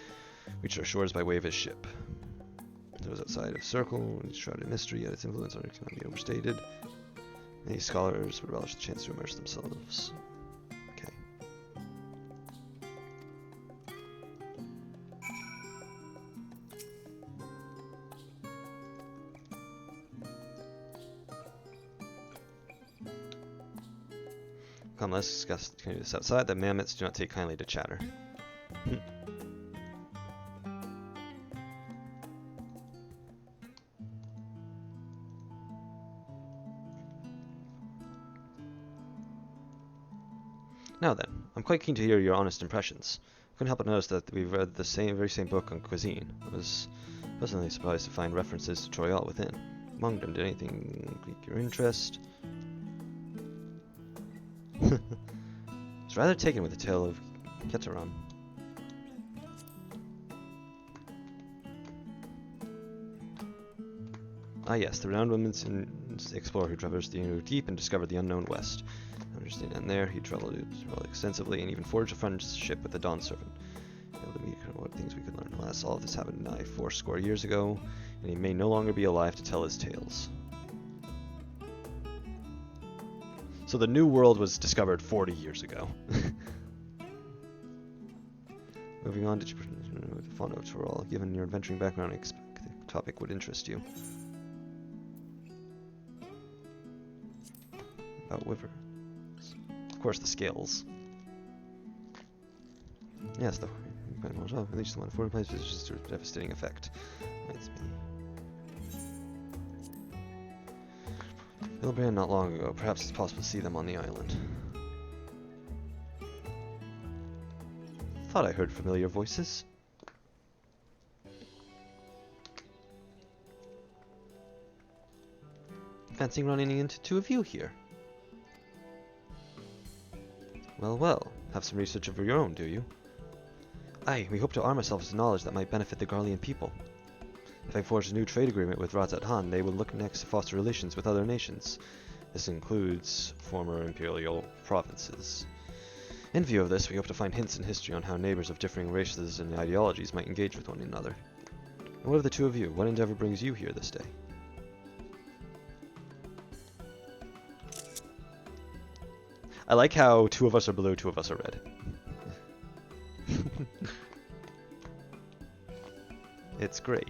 A: reached our shores by way of his ship. It was outside of Circle, and shrouded in mystery, yet its influence on it cannot be overstated. Many scholars would relish the chance to immerse themselves. Okay. Come, let's discuss this outside. The mammoths do not take kindly to chatter. Now then, I'm quite keen to hear your honest impressions. I couldn't help but notice that we've read the very same book on cuisine. I was pleasantly surprised to find references to Troyal within. Among them, did anything pique your interest? I was rather taken with the tale of Keteron. Ah yes, the renowned women's explorer who traversed the Indigo Deep and discovered the unknown West. Understand, and there he traveled extensively and even forged a friendship with the Dawn Servant. What things we could learn. Alas, all of this happened nigh 80 years ago, and he may no longer be alive to tell his tales. So the New World was discovered 40 years ago. Moving on, did you the fauna of Toral? Given your adventuring background, I expect the topic would interest you. About Wyver. Of course, the scales. Yes, the at least the one fortified is just a devastating effect. That's me. Ilbrand not long ago. Perhaps it's possible to see them on the island. Thought I heard familiar voices. Fancying running into two of you here. Well, well. Have some research of your own, do you? Aye, we hope to arm ourselves with knowledge that might benefit the Garlean people. Having forged a new trade agreement with Razat Han, they will look next to foster relations with other nations. This includes former imperial provinces. In view of this, we hope to find hints in history on how neighbors of differing races and ideologies might engage with one another. And what of the two of you? What endeavor brings you here this day? I like how two of us are blue, two of us are red. It's great.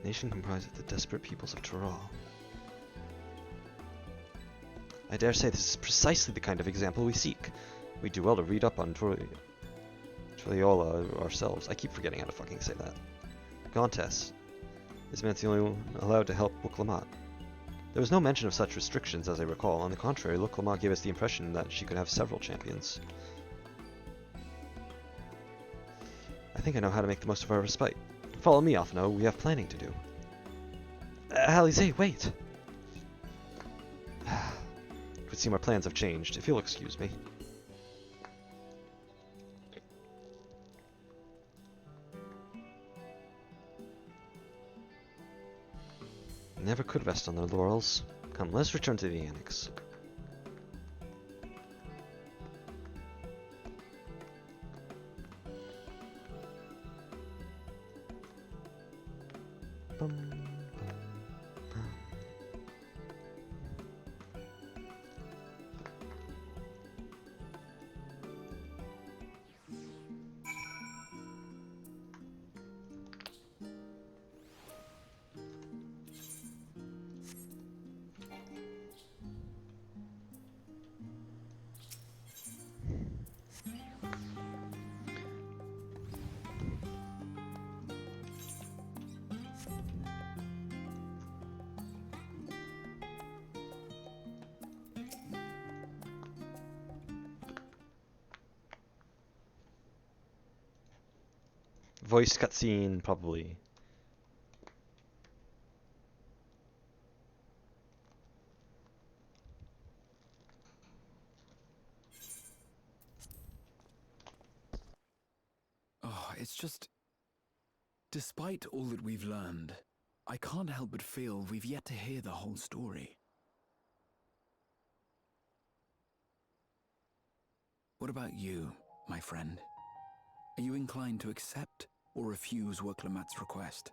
A: Nation comprised of the desperate peoples of Tural. I dare say this is precisely the kind of example we seek. We do well to read up on Turliola ourselves. I keep forgetting how to fucking say that. Gontes. This man's the only one allowed to help Wuklamat. There was no mention of such restrictions as I recall. On the contrary, Wuklamat gave us the impression that she could have several champions. I think I know how to make the most of our respite. Follow me, Alphino. We have planning to do. Alize, wait! It would seem our plans have changed, if you'll excuse me. Never could rest on their laurels. Come, let's return to the annex. Voice cutscene, probably.
D: Oh, it's just... Despite all that we've learned, I can't help but feel we've yet to hear the whole story. What about you, my friend? Are you inclined to accept or refuse Wuklamat's request?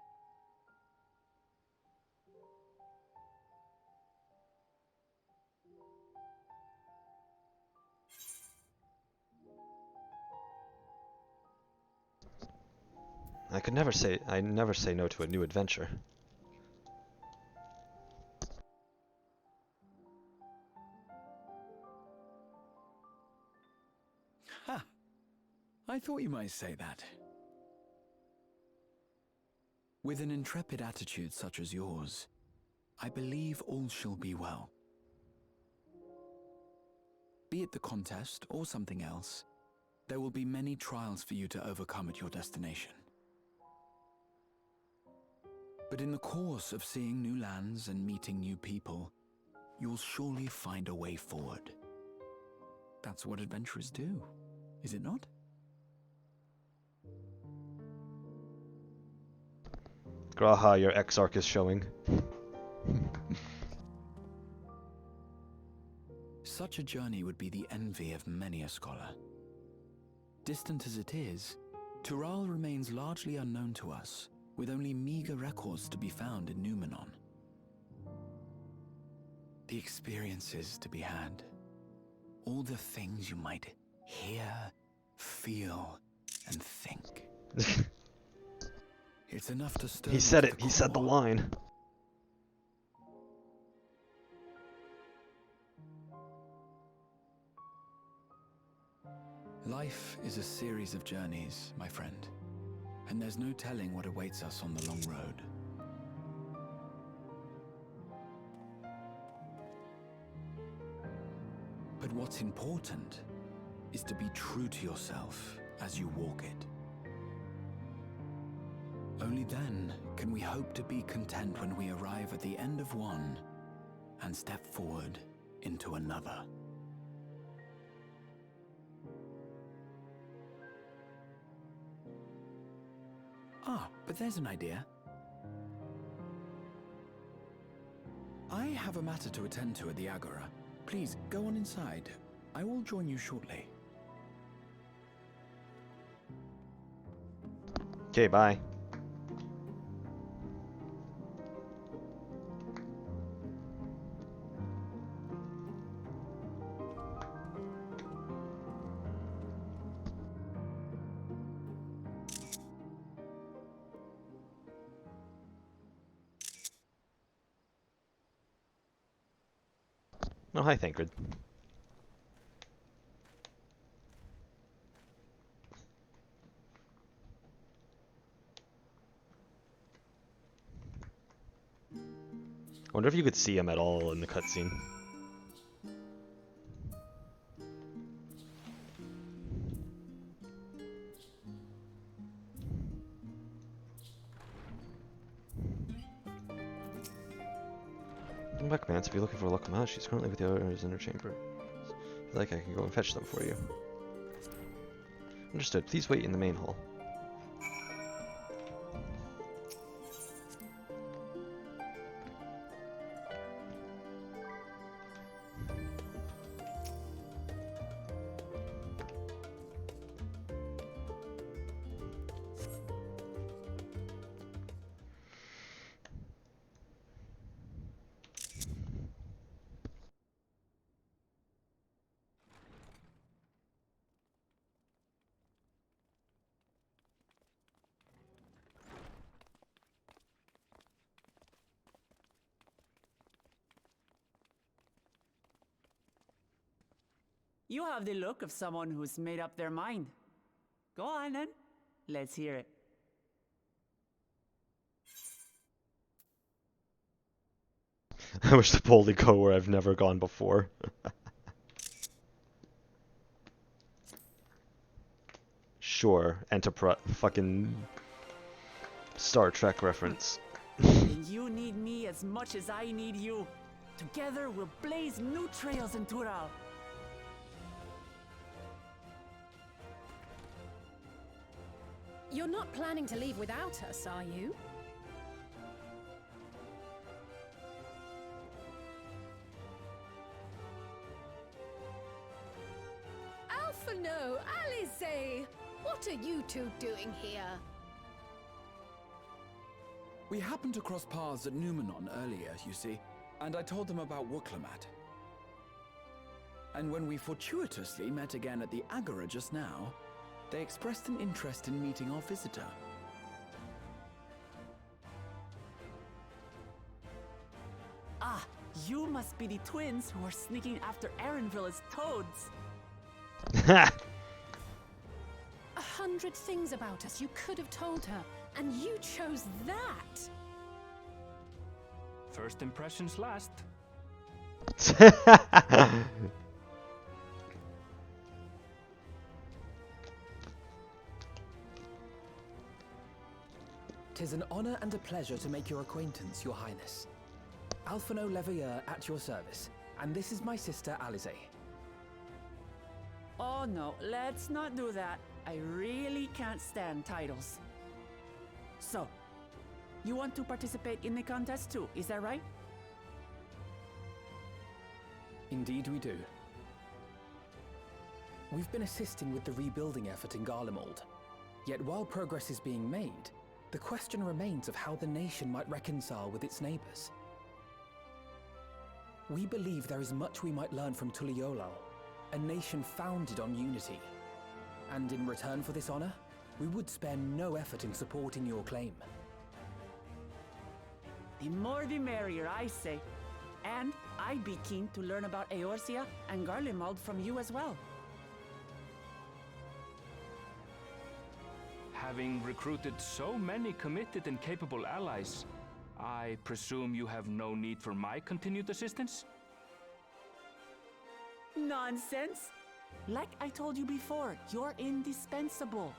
A: I never say no to a new adventure.
D: Ha! I thought you might say that. With an intrepid attitude such as yours, I believe all shall be well. Be it the contest or something else, there will be many trials for you to overcome at your destination. But in the course of seeing new lands and meeting new people, you'll surely find a way forward. That's what adventurers do, is it not?
A: Graha, your Exarch is showing.
D: Such a journey would be the envy of many a scholar. Distant as it is, Tural remains largely unknown to us, with only meager records to be found in Numenon. The experiences to be had, all the things you might hear, feel, and think. It's enough to stir.
A: He said it. He said the line.
D: Life is a series of journeys, my friend, and there's no telling what awaits us on the long road. But what's important is to be true to yourself as you walk it. Only then can we hope to be content when we arrive at the end of one and step forward into another. Ah, but there's an idea. I have a matter to attend to at the Agora. Please, go on inside. I will join you shortly.
A: Okay, bye. Oh, hi, Thancred. I wonder if you could see him at all in the cutscene. Come back, Mance. If you're looking for a locomotive, she's currently with the others in her chamber. If you like, I can go and fetch them for you. Understood. Please wait in the main hall.
E: You have the look of someone who's made up their mind. Go on then. Let's hear it.
A: I wish to boldly go where I've never gone before. Sure, Enterprise, fucking Star Trek reference.
E: And you need me as much as I need you. Together we'll blaze new trails in Tural.
B: You're not planning to leave without us, are you? Alpha no, Alice! What are you two doing here?
D: We happened to cross paths at Numenon earlier, you see, and I told them about Wuklamat. And when we fortuitously met again at the Agora just now, they expressed an interest in meeting our visitor.
E: Ah, you must be the twins who are sneaking after Erenville as toads.
B: 100 things about us you could have told her, and you chose that!
C: First impressions last.
F: Tis an honor and a pleasure to make your acquaintance, Your Highness. Alphino Leveilleur at your service, and this is my sister Alize.
E: Oh no, let's not do that. I really can't stand titles. So, you want to participate in the contest too, is that right?
F: Indeed we do. We've been assisting with the rebuilding effort in Garlemald. Yet while progress is being made, the question remains of how the nation might reconcile with its neighbors. We believe there is much we might learn from Tuliolal, a nation founded on unity. And in return for this honor, we would spare no effort in supporting your claim.
E: The more the merrier, I say. And I'd be keen to learn about Eorzea and Garlemald from you as well.
C: Having recruited so many committed and capable allies, I presume you have no need for my continued assistance?
E: Nonsense! Like I told you before, you're indispensable.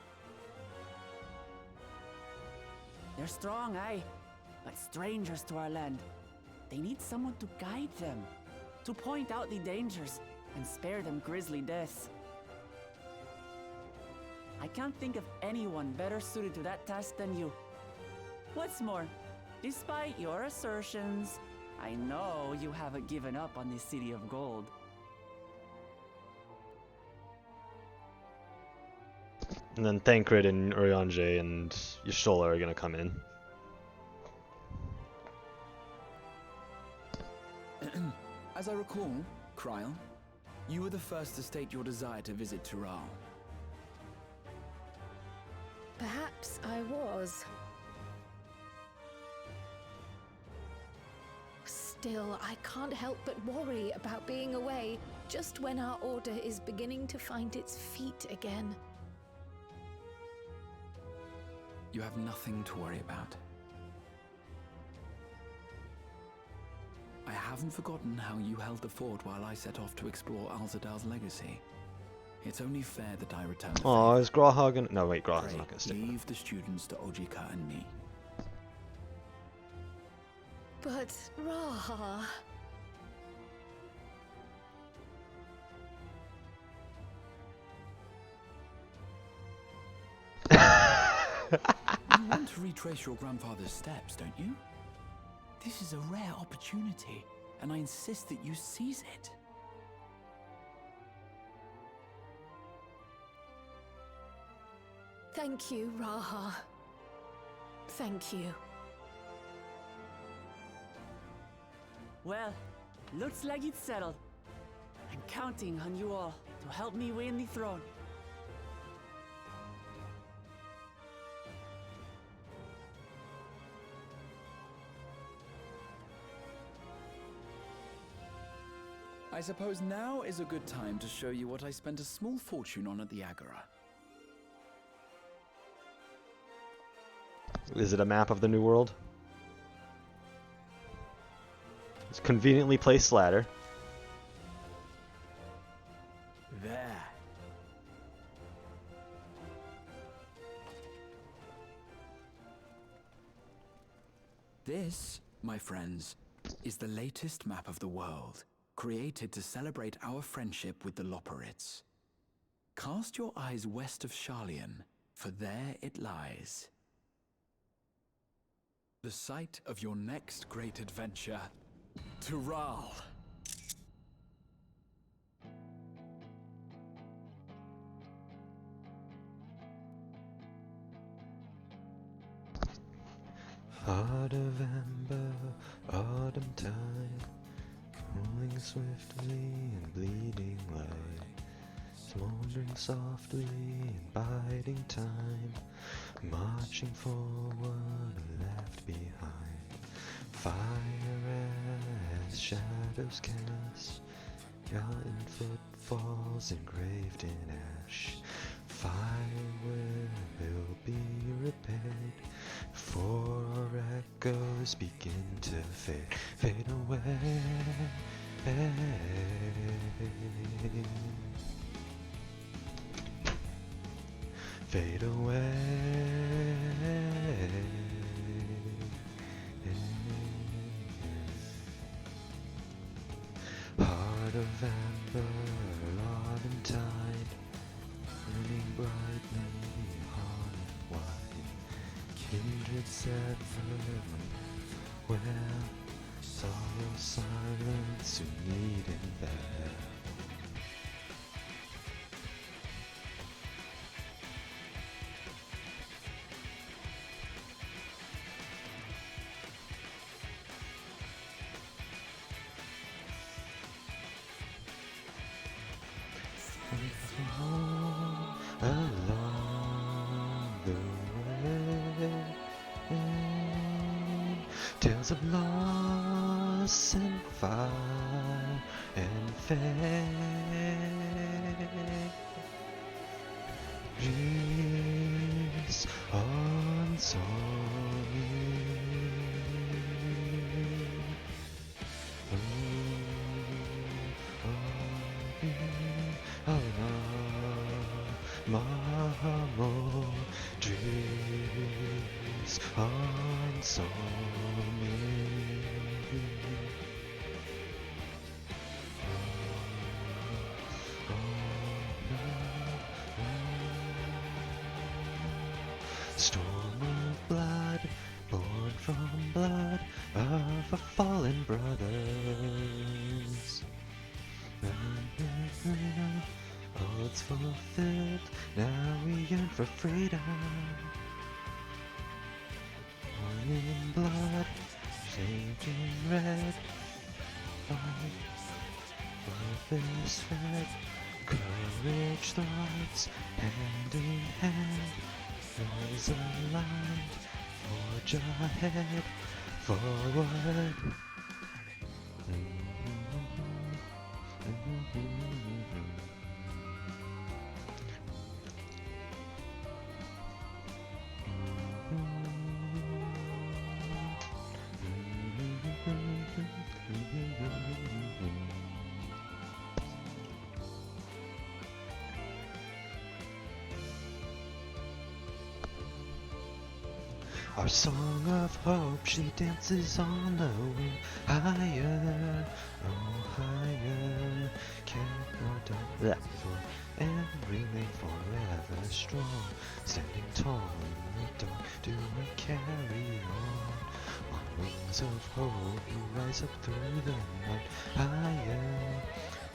E: They're strong, aye, but strangers to our land. They need someone to guide them, to point out the dangers, and spare them grisly deaths. I can't think of anyone better suited to that task than you. What's more, despite your assertions, I know you haven't given up on the City of Gold.
A: And then Thancred and Urianger and Y'shtola are gonna come in.
D: As I recall, Kryl, you were the first to state your desire to visit Tural.
B: Perhaps I was. Still, I can't help but worry about being away just when our order is beginning to find its feet again.
D: You have nothing to worry about. I haven't forgotten how you held the fort while I set off to explore Alzadal's legacy. It's only fair that I return the
A: Oh,
D: favor.
A: is Graha gonna... No, wait, Graha's
D: Pray,
A: not gonna stick.
D: leave the students to Ojika and me.
B: But, Raha...
D: You want to retrace your grandfather's steps, don't you? This is a rare opportunity, and I insist that you seize it.
B: Thank you, Raha. Thank you.
E: Well, looks like it's settled. I'm counting on you all to help me win the throne.
D: I suppose now is a good time to show you what I spent a small fortune on at the Agora.
A: Is it a map of the New World? It's conveniently placed ladder.
D: There. This, my friends, is the latest map of the world, created to celebrate our friendship with the Loporrits. Cast your eyes west of Sharlayan, for there it lies. The site of your next great adventure, Tural.
A: Heart of amber, autumn tide, rolling swiftly and bleeding light, smoldering softly in biding time, marching forward, left behind. Fire as shadows cast, forgotten footfalls engraved in ash. Fire will be repaired, for our echoes begin to fade away. Fade away. Heart of amber, autumn tide, burning brightly on it wide. Kindred severed, where sorrow silence who need in bed. Along the way, tales of loss and fire and fate, dreams unsung. Mamo dreams unsung. Storm of blood, born from blood of a fallen brothers. All it's fulfilled, now we yearn for freedom. Born in blood, shaped in red, fight for this thread. Courage thrives, hand in hand, rise aligned, forge ahead, forward. Our song of hope, she dances on the wind. Higher, oh higher, cannot die for and remain forever strong. Standing tall in the dark, do we carry on? On wings of hope, we rise up through the night. Higher,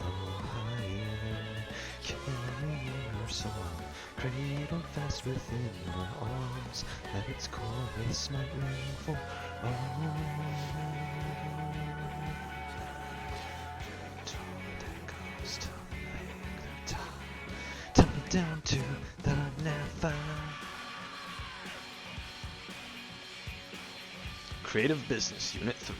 A: oh higher, carrying our song. Cradled fast within our arms, that its chorus might ring for all. That goes to make the top, tumble down to the Napha. Creative Business Unit 3.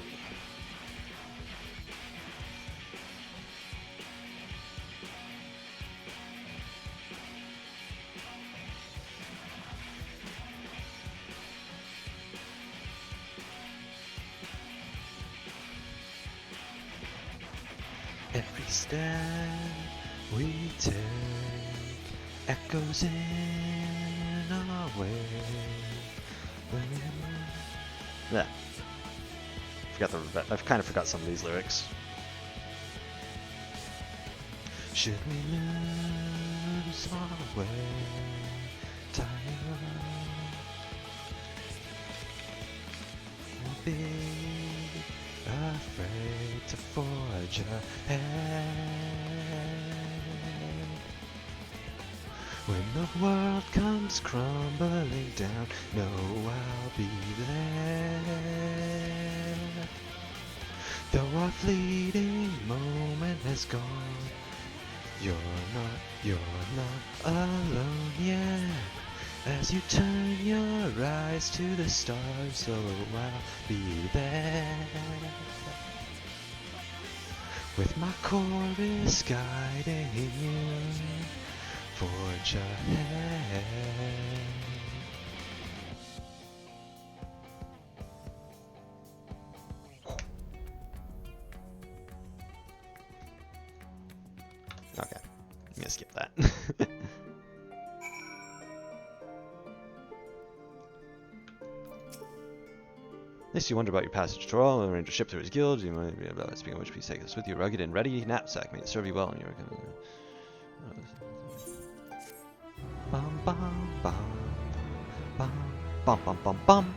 A: Every step we take echoes in our wave. Yeah. I've kind of forgot some of these lyrics. Should we lose our way? Tired. We'll be afraid to forge ahead. When the world comes crumbling down, know I'll be there. Though our fleeting moment has gone, you're not alone yet. As you turn your eyes to the stars, so I'll be there. With my chorus guiding you, forge ahead. Okay, I'm gonna skip that. Least you wonder about your passage to all, and arrange a ship through his guild. You might be about speaking of which, please take this with you. Rugged and ready knapsack, may it serve you well in your. Bum bum bum bum bum bum bum bum.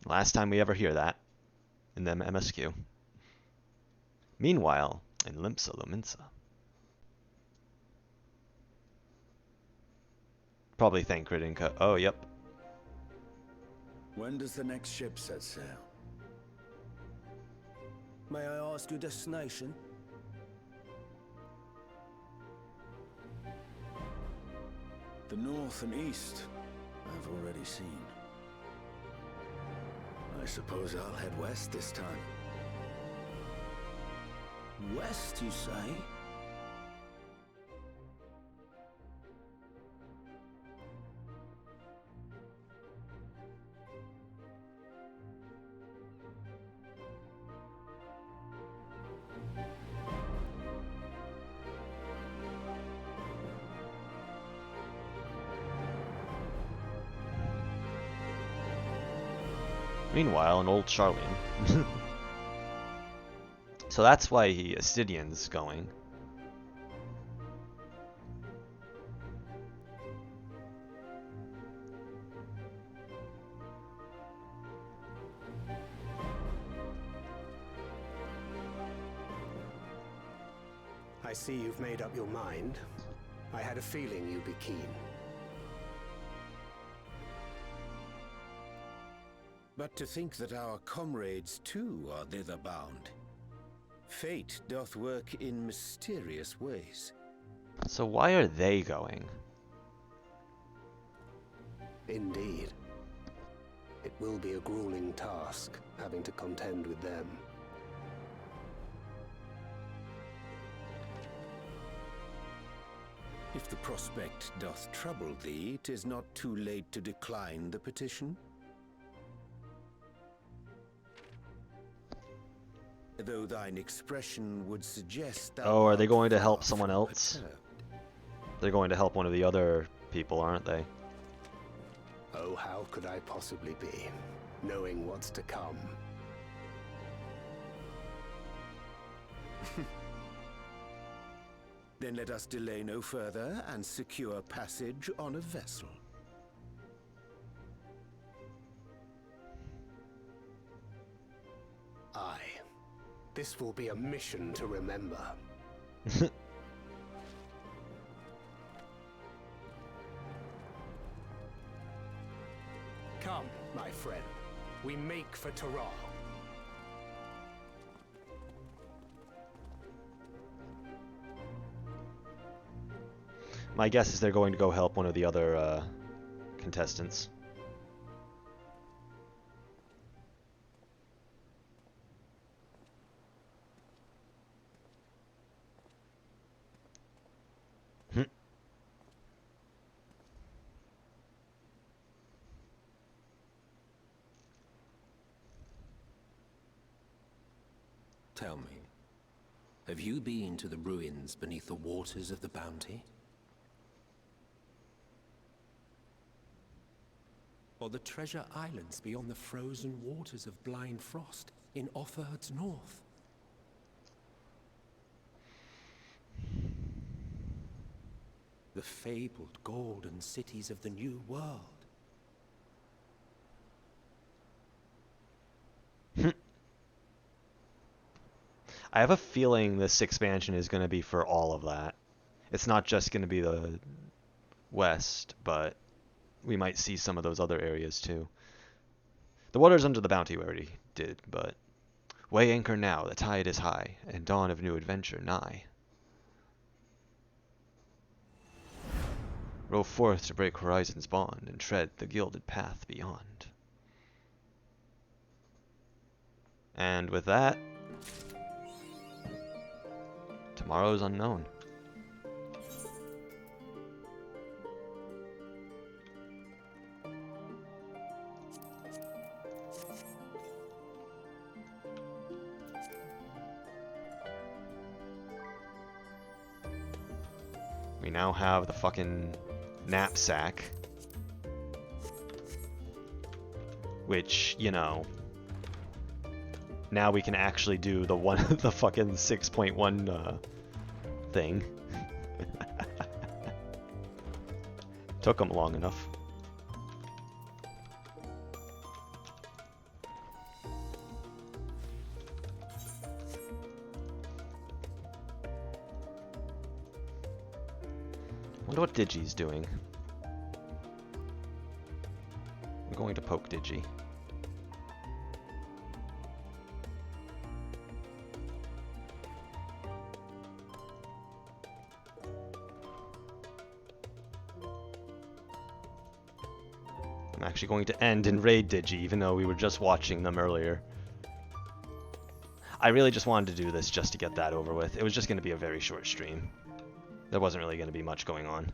A: Last time we ever hear that in them MSQ. Meanwhile, in Limsa Lominsa. Probably thank Gridinka. Oh, yep.
G: When does the next ship set sail?
F: May I ask your destination?
G: The north and east, I've already seen. I suppose I'll head west this time.
F: West, you say?
A: Meanwhile, in old Charlian. So that's why Astidian's going.
H: I see you've made up your mind. I had a feeling you'd be keen.
G: But to think that our comrades too are thither bound. Fate doth work in mysterious ways.
A: So why are they going?
H: Indeed. It will be a grueling task, having to contend with them.
G: If the prospect doth trouble thee, 'tis not too late to decline the petition. Though thine expression would suggest that.
A: Oh, are they going to help someone else? They're going to help one of the other people, aren't they?
H: Oh, how could I possibly be, knowing what's to come?
G: Then let us delay no further and secure passage on a vessel.
H: Aye. This will be a mission to remember. Come, my friend. We make for Taral.
A: My guess is they're going to go help one of the other contestants.
I: Tell me, have you been to the ruins beneath the waters of the Bounty? Or the treasure islands beyond the frozen waters of Blind Frost in Offerd's north? The fabled golden cities of the New World?
A: I have a feeling this expansion is going to be for all of that. It's not just going to be the west, but we might see some of those other areas too. The waters under the Bounty we already did, but weigh anchor now, the tide is high, and dawn of new adventure nigh. Row forth to break horizon's bond, and tread the gilded path beyond. And with that, tomorrow's unknown. We now have the fucking knapsack, which, you know, now we can actually do the the fucking 6.1 thing. Took them long enough. Wonder what Digi's doing. I'm going to poke Digi. I'm actually going to end and raid Digi, even though we were just watching them earlier. I really just wanted to do this just to get that over with. It was just going to be a very short stream. There wasn't really going to be much going on,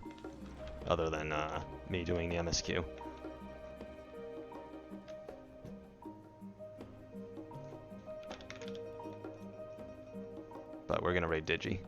A: other than me doing the MSQ. But we're going to raid Digi.